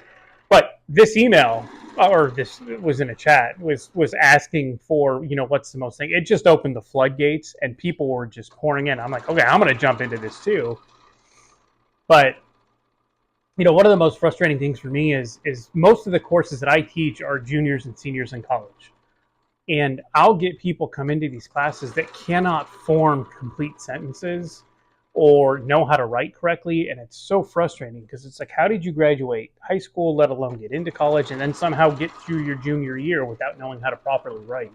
But this email, or this was in a chat, was asking for, what's the most thing. It just opened the floodgates, and people were just pouring in. I'm like, okay, I'm going to jump into this too. But one of the most frustrating things for me is most of the courses that I teach are juniors and seniors in college. And I'll get people come into these classes that cannot form complete sentences or know how to write correctly. And it's so frustrating because it's like, how did you graduate high school, let alone get into college, and then somehow get through your junior year without knowing how to properly write?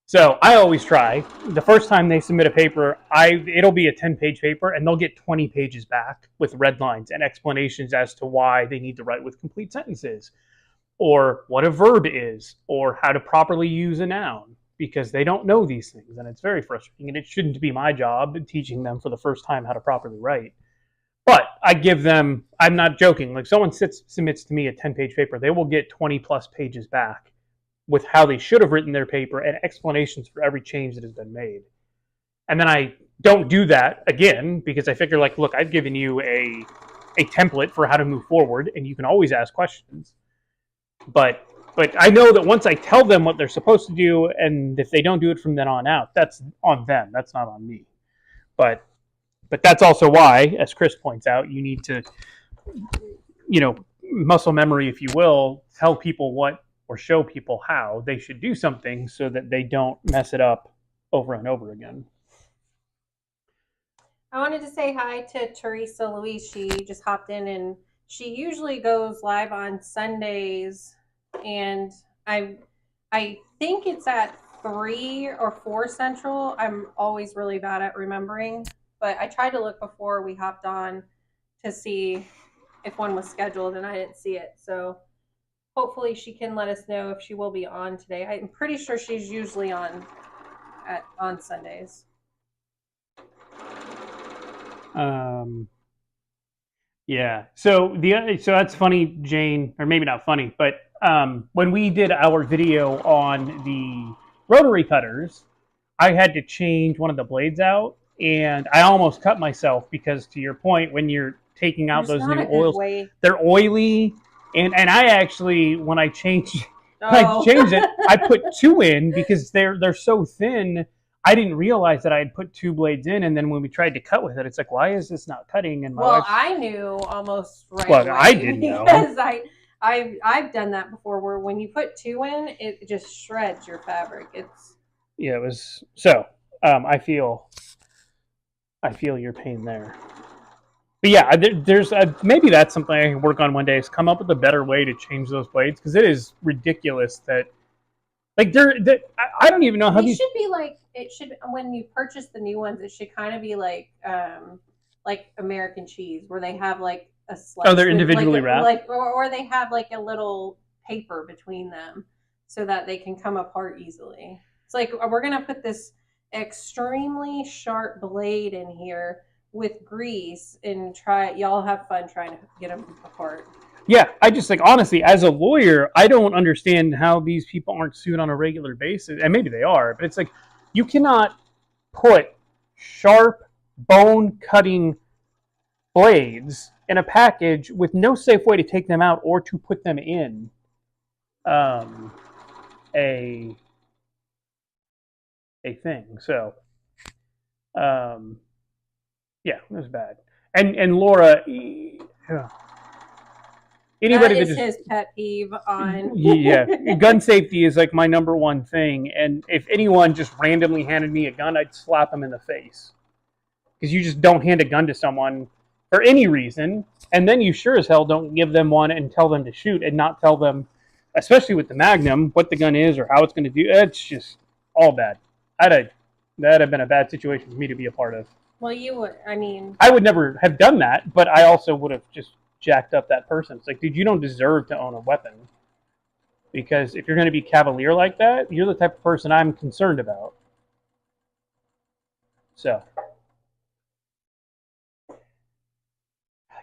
So I always try. The first time they submit a paper, it'll be a 10-page paper, and they'll get 20 pages back with red lines and explanations as to why they need to write with complete sentences, or what a verb is, or how to properly use a noun, because they don't know these things, and it's very frustrating, and it shouldn't be my job teaching them for the first time how to properly write. But I give them, I'm not joking, like someone submits to me a 10-page paper, they will get 20 plus pages back with how they should have written their paper and explanations for every change that has been made. And then I don't do that again because I figure, like, look, I've given you a template for how to move forward, and you can always ask questions. But I know that once I tell them what they're supposed to do, and if they don't do it from then on out, that's on them. That's not on me. But that's also why, as Chris points out, you need to, muscle memory, if you will, tell people what or show people how they should do something so that they don't mess it up over and over again. I wanted to say hi to Teresa Louise. She just hopped in, and she usually goes live on Sundays, and I think it's at 3 or 4 Central. I'm always really bad at remembering, but I tried to look before we hopped on to see if one was scheduled, and I didn't see it. So hopefully she can let us know if she will be on today. I'm pretty sure she's usually on Sundays. Yeah. So that's funny, Jane, or maybe not funny, but when we did our video on the rotary cutters, I had to change one of the blades out, and I almost cut myself because, to your point, when you're taking out those new oils, they're oily. And I actually, when I changed it, I put 2 in because they're so thin. I didn't realize that I had put 2 blades in, and then when we tried to cut with it, it's like, why is this not cutting? And I knew almost right away. Well, I didn't know because I've done that before, where when you put 2 in, it just shreds your fabric. It was so. I feel I feel your pain there. But yeah, there's maybe that's something I can work on one day, is come up with a better way to change those blades, because it is ridiculous that like I don't even know how These these. should be like, it should, when you purchase the new ones, it should kind of be like American cheese, where they have like a Oh, slice they're with individually wrapped. or they have like a little paper between them so that they can come apart easily. It's like, we're gonna put this extremely sharp blade in here with grease and try. Y'all have fun trying to get them apart. Yeah, I just like honestly, as a lawyer, I don't understand how these people aren't sued on a regular basis, and maybe they are, but it's like you cannot put sharp bone cutting blades in a package with no safe way to take them out or to put them in um, a thing. So yeah, it was bad. And Laura, anybody That that is just his pet peeve on. yeah, gun safety is like my number one thing. And if anyone just randomly handed me a gun, I'd slap them in the face, because you just don't hand a gun to someone for any reason, and then you sure as hell don't give them one and tell them to shoot, and not tell them, especially with the Magnum, what the gun is or how it's going to do. It's just all bad. That'd have been a bad situation for me to be a part of. Well, you would. I mean, I would never have done that, but I also would have just jacked up that person. It's like, dude, you don't deserve to own a weapon, because if you're going to be cavalier like that, you're the type of person I'm concerned about. So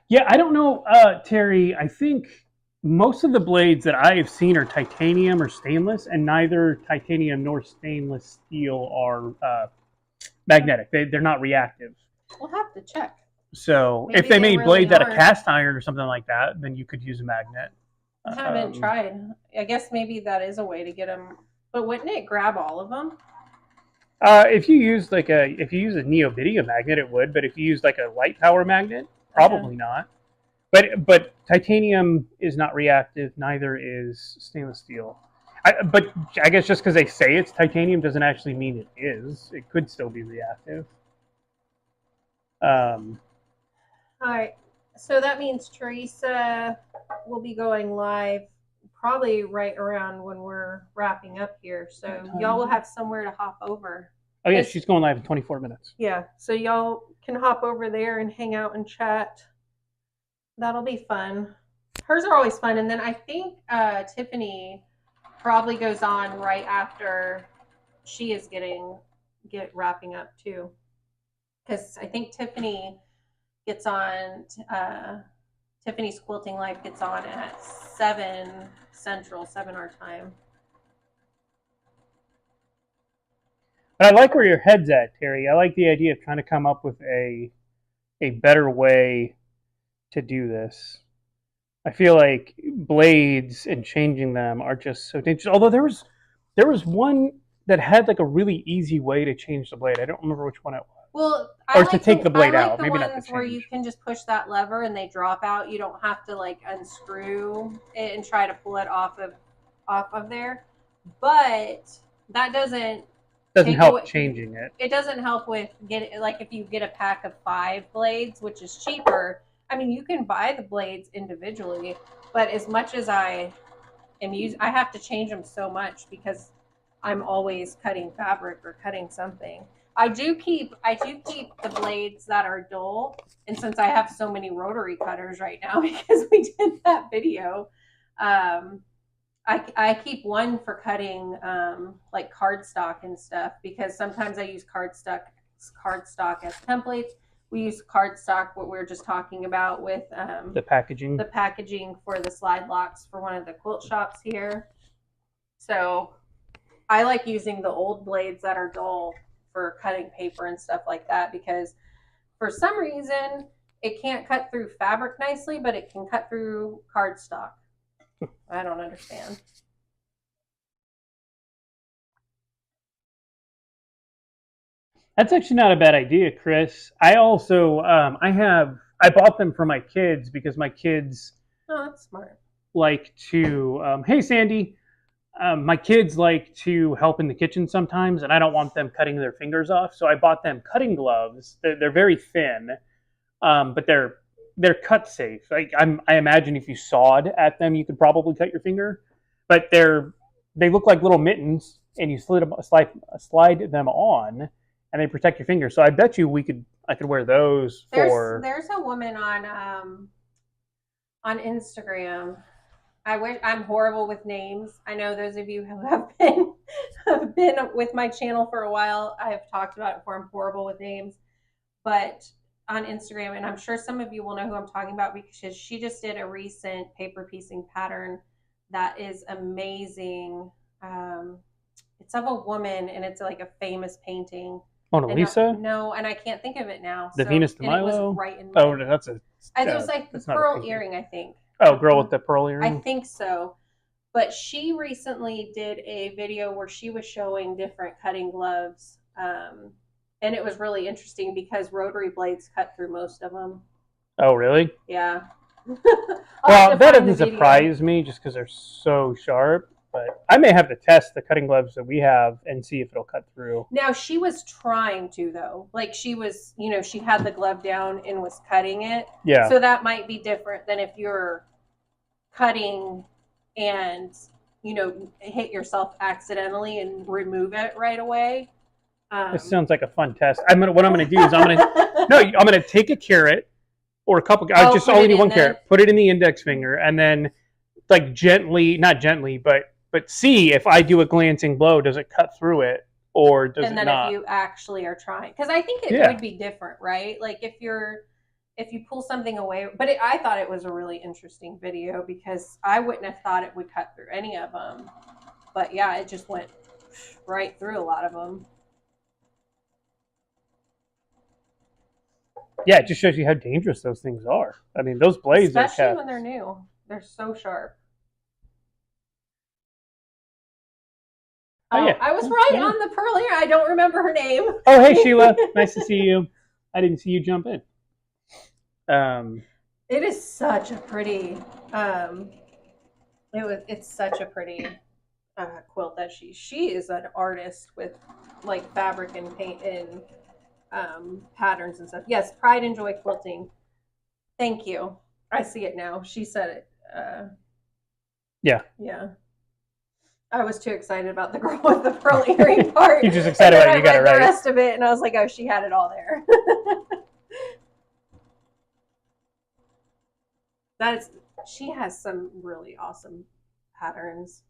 yeah, I don't know, Terry. I think most of the blades that I have seen are titanium or stainless, and neither titanium nor stainless steel are magnetic. They're not reactive. we'll have to check. So Maybe if they made really blades out of are. cast iron or something like that, then you could use a magnet. I haven't tried. I guess maybe that is a way to get them. But wouldn't it grab all of them? If you use a neodymium magnet, it would. But if you use like a light power magnet, probably not. But titanium is not reactive. Neither is stainless steel. But I guess just because they say it's titanium doesn't actually mean it is. It could still be reactive. All right. So that means Teresa will be going live probably right around when we're wrapping up here. So y'all will have somewhere to hop over. Oh yeah, she's going live in 24 minutes. Yeah. So y'all can hop over there and hang out and chat. That'll be fun. Hers are always fun. And then I think Tiffany probably goes on right after she is wrapping up too. Because I think Tiffany gets on, Tiffany's Quilting Life gets on at 7 Central, 7 our time. But I like where your head's at, Terry. I like the idea of trying to come up with a better way to do this. I feel like blades and changing them are just so dangerous. Although there was one that had like a really easy way to change the blade. I don't remember which one it was. Well, or to take the blade out. The Maybe not ones the where you can just push that lever and they drop out. You don't have to like unscrew it and try to pull it off of there. But that doesn't help changing it. It doesn't help with like if you get a pack of 5 blades, which is cheaper. I mean, you can buy the blades individually, but as much as I have to change them so much because I'm always cutting fabric or cutting something. I do keep the blades that are dull, and since I have so many rotary cutters right now because we did that video, I keep one for cutting like cardstock and stuff, because sometimes I use cardstock as templates. We use cardstock, what we were just talking about with the packaging for the slide locks for one of the quilt shops here. So I like using the old blades that are dull for cutting paper and stuff like that, because for some reason it can't cut through fabric nicely, but it can cut through cardstock. I don't understand. That's actually not a bad idea, Chris. I also I bought them for my kids because my kids Oh, that's smart. like to hey Sandy, My kids like to help in the kitchen sometimes, and I don't want them cutting their fingers off. So I bought them cutting gloves. They're very thin, but they're cut safe. I imagine if you sawed at them, you could probably cut your finger. But they look like little mittens, and you slide them on, and they protect your finger. So I bet you I could wear those for. There's a woman on Instagram. I'm horrible with names. I know those of you who have been with my channel for a while. I have talked about it before. I'm horrible with names, but on Instagram, and I'm sure some of you will know who I'm talking about because she just did a recent paper piecing pattern that is amazing. It's of a woman, and it's like a famous painting. Mona Lisa? No, and I can't think of it now. The Venus de Milo? It was right in oh, that's a. I think it was like the pearl earring, I think. Oh, girl with the pearl earring? I think so. But she recently did a video where she was showing different cutting gloves. And it was really interesting because rotary blades cut through most of them. Oh, really? Yeah. Well, that doesn't surprise me just because they're so sharp. But I may have to test the cutting gloves that we have and see if it'll cut through. Now, she was trying to, though. Like, she was, she had the glove down and was cutting it. Yeah. So that might be different than if you're cutting and, hit yourself accidentally and remove it right away. This sounds like a fun test. What I'm going to do is I'm going to take a carrot or a couple. I just only need one carrot. Put it in the index finger and then, like not gently, but see if I do a glancing blow, does it cut through it or does it not? And then if you actually are trying, because I think it would be different, right? Like if you pull something away, but I thought it was a really interesting video because I wouldn't have thought it would cut through any of them. But yeah, it just went right through a lot of them. Yeah, it just shows you how dangerous those things are. I mean, those blades especially when they're new. They're so sharp. Oh, yeah. I was right on the pearl ear. I don't remember her name. Oh, hey, Sheila. Nice to see you. I didn't see you jump in. It is such a pretty. It's such a pretty quilt that she is an artist with like fabric and paint and patterns and stuff. Yes, Pride and Joy Quilting. Thank you. I see it now. She said it. Yeah. Yeah. I was too excited about the girl with the pearl earring part. You're just excited about it. You got it right. The rest of it, and I was like, oh, she had it all there. She has some really awesome patterns.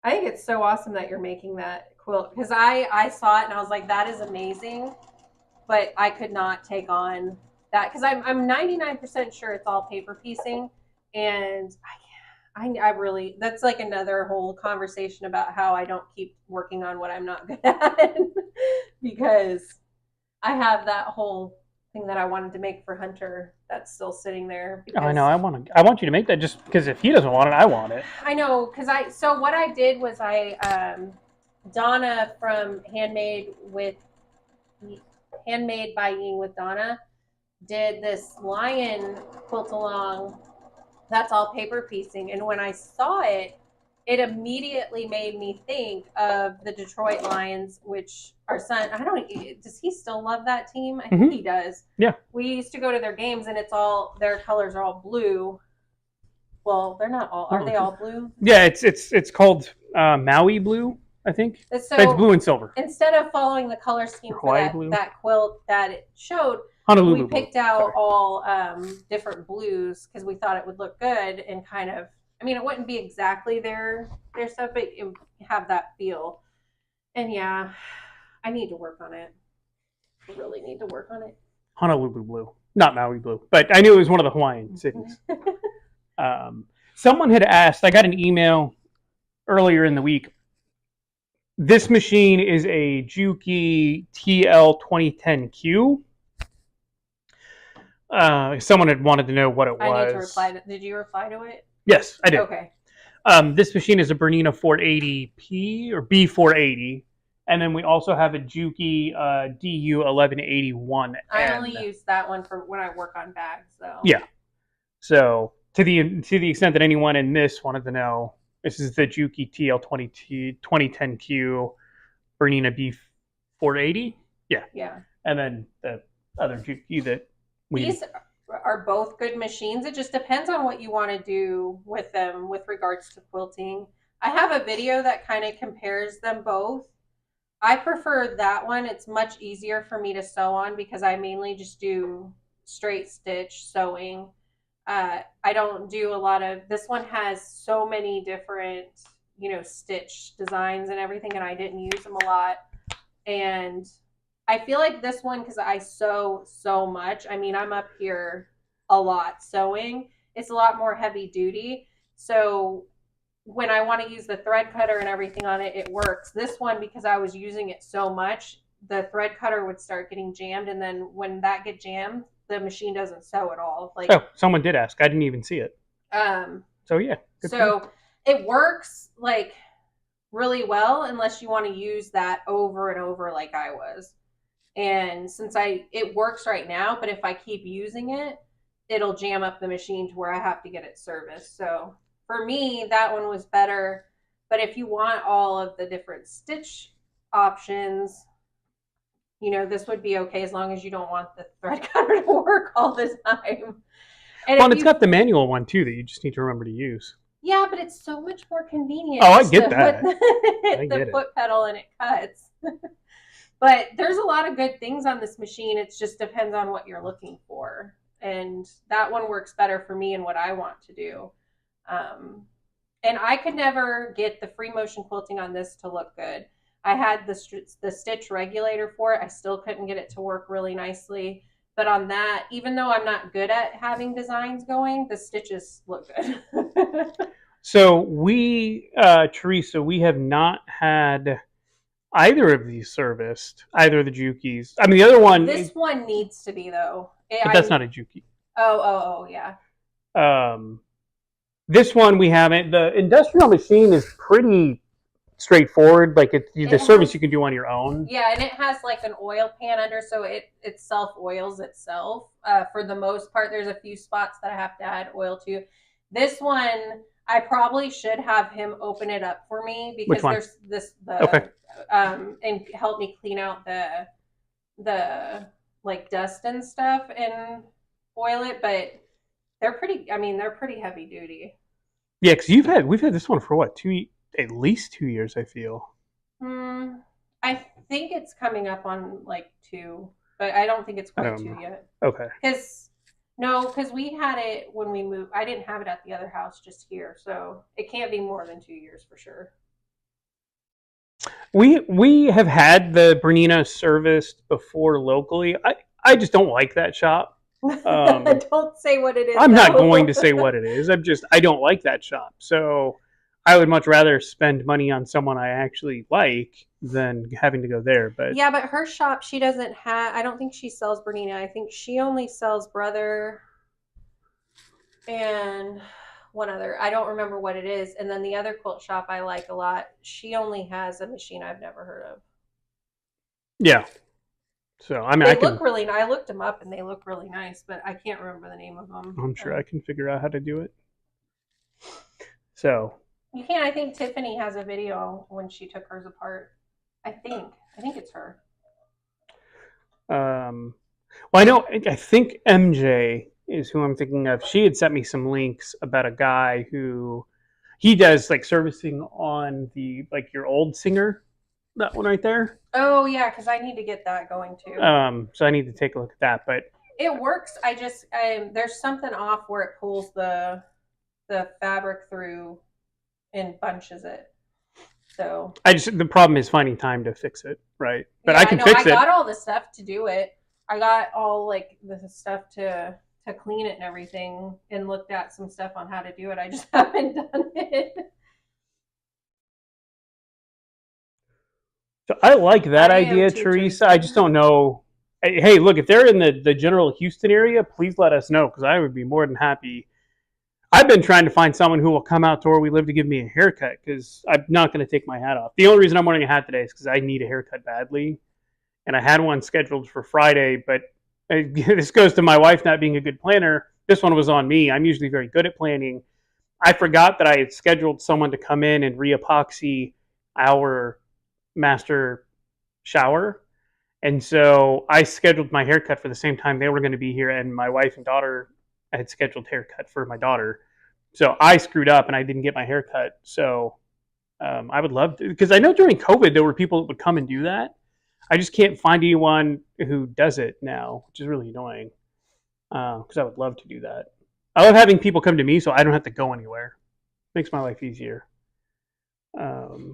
I think it's so awesome that you're making that quilt because I saw it and I was like, that is amazing, but I could not take on that because I'm 99% sure it's all paper piecing, and I really, that's like another whole conversation about how I don't keep working on what I'm not good at because I have that whole thing that I wanted to make for Hunter that's still sitting there. I know. I want you to make that just because if he doesn't want it, I want it. I know so what I did was Donna from Handmade by Ying with Donna did this lion quilt along. That's all paper piecing. And when I saw it, it immediately made me think of the Detroit Lions, which our son, does he still love that team? I think he does. Yeah. We used to go to their games and their colors are all blue. Well, they're not all, are they all blue? Yeah, it's called Maui blue, I think. So it's blue and silver. Instead of following the color scheme for that quilt that it showed, Honolulu we picked out all different blues because we thought it would look good and kind of, it wouldn't be exactly their stuff, but it would have that feel. And yeah, I need to work on it. I really need to work on it. Honolulu blue, not Maui blue, but I knew it was one of the Hawaiian cities. Someone had asked, I got an email earlier in the week. This machine is a Juki TL2010Q. Someone had wanted to know what it was. I need to reply to. Did you reply to it? Yes, I did. Okay. This machine is a Bernina 480P or B480, and then we also have a Juki DU 1181. I only use that one for when I work on bags, though. Yeah. So to the extent that anyone in this wanted to know, This is the Juki TL20T 2010Q Bernina B480. Yeah. Yeah. And then the other Juki that These are both good machines. It just depends on what you want to do with them with regards to quilting. I have a video that kind of compares them both. I prefer that one. It's much easier for me to sew on because I mainly just do straight stitch sewing. I don't do a lot of, this one has so many different, stitch designs and everything, and I didn't use them a lot. And I feel like this one, because I sew so much, I mean, I'm up here a lot sewing. It's a lot more heavy duty. So when I want to use the thread cutter and everything on it, it works. This one, because I was using it so much, the thread cutter would start getting jammed. And then when that get jammed, the machine doesn't sew at all. Like, oh, someone did ask. I didn't even see it. So yeah. So it works like really well unless you want to use that over and over like I was. And since it works right now, but if I keep using it, it'll jam up the machine to where I have to get it serviced. So for me, that one was better. But if you want all of the different stitch options, this would be okay as long as you don't want the thread cutter to work all the time. And it's got the manual one too that you just need to remember to use. Yeah, but it's so much more convenient. Oh, I get that. The foot pedal and it cuts. But there's a lot of good things on this machine. It just depends on what you're looking for. And that one works better for me and what I want to do. And I could never get the free motion quilting on this to look good. I had the stitch regulator for it. I still couldn't get it to work really nicely. But on that, even though I'm not good at having designs going, the stitches look good. So Teresa, we have not had either of these serviced, either of the Jukis. I mean, the other one. This one needs to be, though. But that's not a Juki. Oh, yeah. This one we haven't. The industrial machine is pretty straightforward. Like the service you can do on your own. Yeah, and it has like an oil pan under, so it self oils itself. For the most part, there's a few spots that I have to add oil to. This one, I probably should have him open it up for me because there's okay. And help me clean out the like dust and stuff and oil it, but they're pretty heavy duty. Yeah, because we've had this one for what, at least 2 years, I feel. I think it's coming up on like 2, but I don't think it's quite 2 yet. Okay. Because we had it when we moved. I didn't have it at the other house, just here, so it can't be more than 2 years for sure. We have had the Bernina serviced before locally. I just don't like that shop. Don't say what it is. I'm not going to say what it is. I don't like that shop. So I would much rather spend money on someone I actually like than having to go there. But yeah, but her shop, she doesn't have. I don't think she sells Bernina. I think she only sells Brother and one other. I don't remember what it is. And then the other quilt shop I like a lot, she only has a machine I've never heard of. Yeah. So I mean, they look really nice. I looked them up and they look really nice, but I can't remember the name of them. I'm sure I can figure out how to do it. So you can. I think Tiffany has a video when she took hers apart. I think it's her. Well, I think MJ is who I'm thinking of. She had sent me some links about a guy who he does like servicing on the like your old Singer, that one right there. Oh yeah, because I need to get that going too. So I need to take a look at that, but it works. There's something off where it pulls the fabric through and bunches it. So the problem is finding time to fix it, right? But yeah, I can fix it. I got all the stuff to do it. I got all like the stuff to clean it and everything, and looked at some stuff on how to do it. I just haven't done it. So I like that idea, Teresa. I just don't know. Hey, look, if they're in the general Houston area, please let us know because I would be more than happy. I've been trying to find someone who will come out to where we live to give me a haircut because I'm not going to take my hat off. The only reason I'm wearing a hat today is because I need a haircut badly. And I had one scheduled for Friday, but this goes to my wife not being a good planner. This one was on me. I'm usually very good at planning. I forgot that I had scheduled someone to come in and re-epoxy our master shower. And so I scheduled my haircut for the same time they were going to be here, and my wife and daughter had scheduled haircut for my daughter. So I screwed up and I didn't get my haircut. So I would love to, because I know during COVID there were people that would come and do that. I just can't find anyone who does it now, which is really annoying. Because I would love to do that. I love having people come to me so I don't have to go anywhere. Makes my life easier.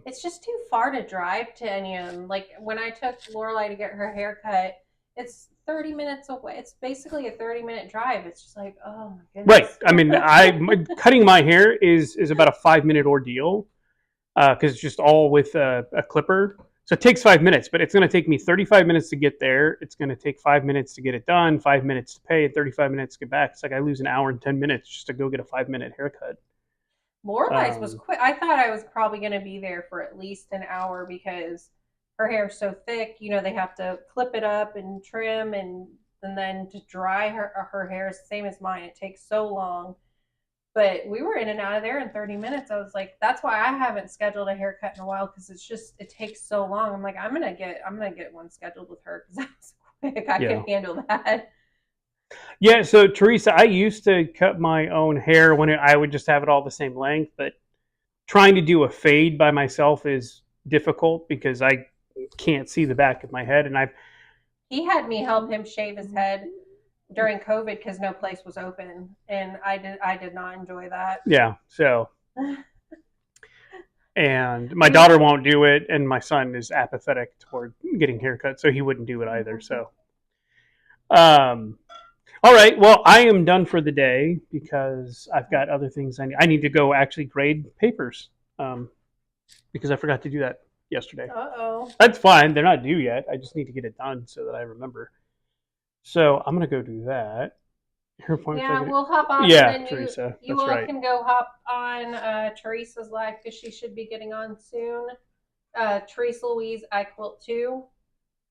It's just too far to drive to any of them. Like when I took Lorelai to get her hair cut, it's 30 minutes away. It's basically a 30-minute drive. It's just like, oh my Right. goodness. I mean, cutting my hair is about a 5-minute ordeal because it's just all with a clipper. So it takes 5 minutes, but it's going to take me 35 minutes to get there. It's going to take 5 minutes to get it done, 5 minutes to pay, and 35 minutes to get back. It's like I lose an hour and 10 minutes just to go get a 5-minute haircut. Lorelai's was quick. I thought I was probably going to be there for at least an hour because her hair's so thick. You know, they have to clip it up and trim, and then to dry her hair is the same as mine. It takes so long. But we were in and out of there in 30 minutes. I was like, that's why I haven't scheduled a haircut in a while because it takes so long. I'm like, I'm gonna get one scheduled with her because that's quick. I can handle that. Yeah, so Teresa, I used to cut my own hair when I would just have it all the same length, but trying to do a fade by myself is difficult because I can't see the back of my head, and he had me help him shave his head during COVID because no place was open, and I did not enjoy that. Yeah, so and my daughter won't do it, and my son is apathetic toward getting haircuts, so he wouldn't do it either. So, all right, well, I am done for the day because I've got other things I need to go actually grade papers because I forgot to do that yesterday. Uh-oh. That's fine. They're not due yet. I just need to get it done so that I remember. So I'm going to go do that. Yeah, we'll hop on. Yeah, and then Teresa. You that's all right. can go hop on Teresa's live because she should be getting on soon. Teresa Louise, I Quilt 2,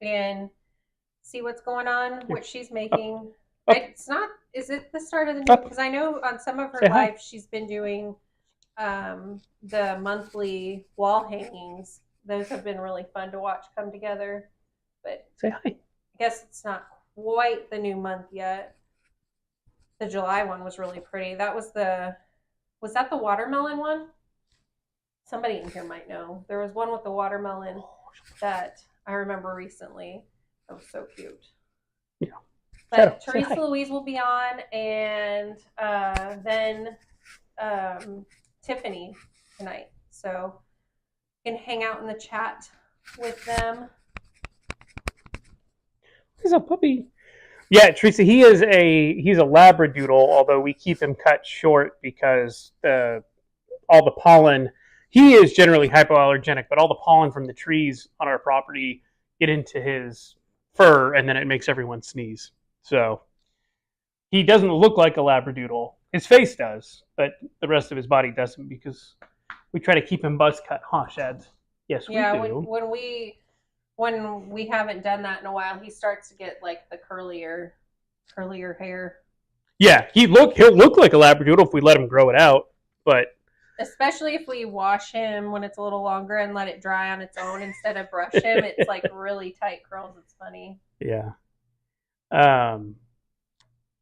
and see what's going on, what she's making. It's not, is it the start of the new? Because I know on some of her lives she's been doing the monthly wall hangings. Those have been really fun to watch come together. But say hi. I guess it's not quite the new month yet. The July one was really pretty. Was that the watermelon one? Somebody in here might know. There was one with the watermelon that I remember recently. That was so cute. Yeah. But Teresa Louise will be on, and then Tiffany tonight. So you can hang out in the chat with them. He's a puppy. Yeah, Teresa, he's a Labradoodle, although we keep him cut short because all the pollen. He is generally hypoallergenic, but all the pollen from the trees on our property get into his fur, and then it makes everyone sneeze. So he doesn't look like a Labradoodle. His face does, but the rest of his body doesn't because we try to keep him buzz cut. Huh, Shads? Yes, we do. Yeah, when we haven't done that in a while, he starts to get like the curlier hair. Yeah, he'll look like a Labradoodle if we let him grow it out, but especially if we wash him when it's a little longer and let it dry on its own instead of brush him, it's like really tight curls. It's funny. Yeah.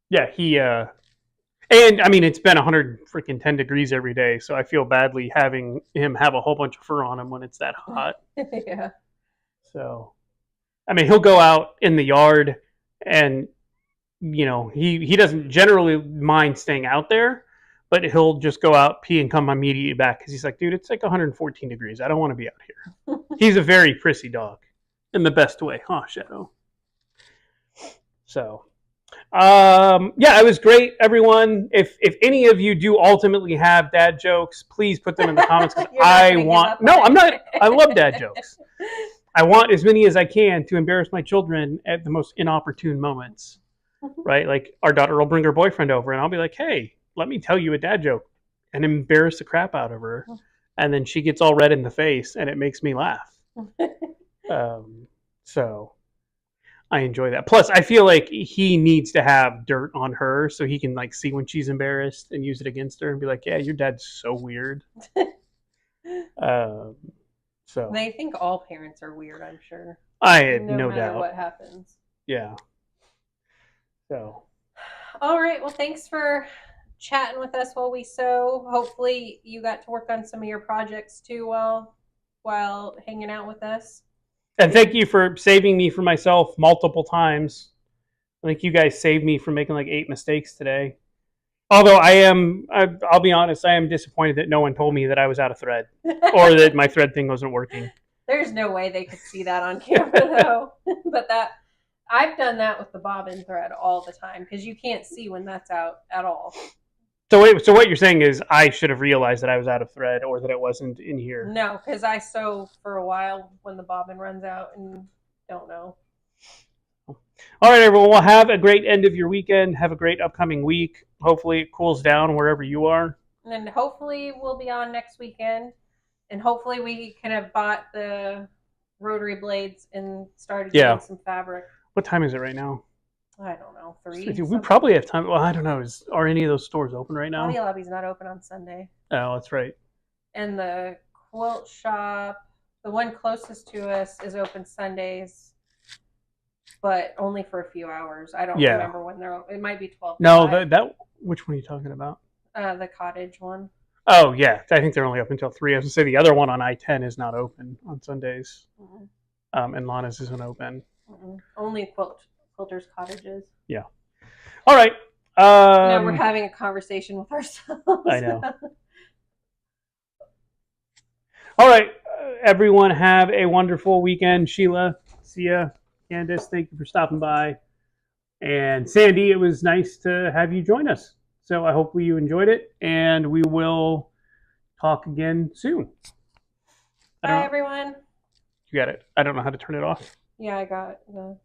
Yeah, he and I mean it's been 110 degrees every day, so I feel badly having him have a whole bunch of fur on him when it's that hot. Yeah. So, I mean, he'll go out in the yard and he doesn't generally mind staying out there, but he'll just go out, pee, and come immediately back because he's like, dude, it's like 114 degrees. I don't want to be out here. He's a very prissy dog in the best way, huh, Shadow? So, yeah, it was great, everyone. If any of you do ultimately have dad jokes, please put them in the comments because I'm not. I love dad jokes. I want as many as I can to embarrass my children at the most inopportune moments, right? Like our daughter will bring her boyfriend over and I'll be like, hey, let me tell you a dad joke and embarrass the crap out of her. And then she gets all red in the face and it makes me laugh. So I enjoy that. Plus, I feel like he needs to have dirt on her so he can like see when she's embarrassed and use it against her and be like, "Yeah, your dad's so weird." Um, so They think all parents are weird, I'm sure. I had No no matter doubt. what happens. Yeah. So All right. Well, thanks for chatting with us while we sew. Hopefully, you got to work on some of your projects too while hanging out with us. and thank you for saving me from myself multiple times. I think you guys saved me from making like 8 mistakes today. Although I'll be honest, I am disappointed that no one told me that I was out of thread or that my thread thing wasn't working. There's no way they could see that on camera though. But I've done that with the bobbin thread all the time because you can't see when that's out at all. So what you're saying is I should have realized that I was out of thread or that it wasn't in here. No, because I sew for a while when the bobbin runs out and don't know. All right, everyone. Well, have a great end of your weekend. Have a great upcoming week. Hopefully, it cools down wherever you are. And hopefully we'll be on next weekend. And hopefully we can have bought the rotary blades and started getting some fabric. What time is it right now? I don't know, 3. We probably have time. Well, I don't know. Are any of those stores open right now? Hobby Lobby's not open on Sunday. Oh, that's right. And the quilt shop, the one closest to us, is open Sundays, but only for a few hours. I don't remember when they're open. It might be 12. No, that which one are you talking about? The cottage one. Oh yeah, I think they're only open until 3. I was gonna say the other one on I-10 is not open on Sundays, and Lana's isn't open. Only quilters cottages. Yeah. All right. Now we're having a conversation with ourselves. I know. All right, everyone, have a wonderful weekend. Sheila, see ya. Candace, thank you for stopping by. And Sandy, it was nice to have you join us. So I hope you enjoyed it, and we will talk again soon. Bye, everyone. You got it. I don't know how to turn it off. Yeah, I got the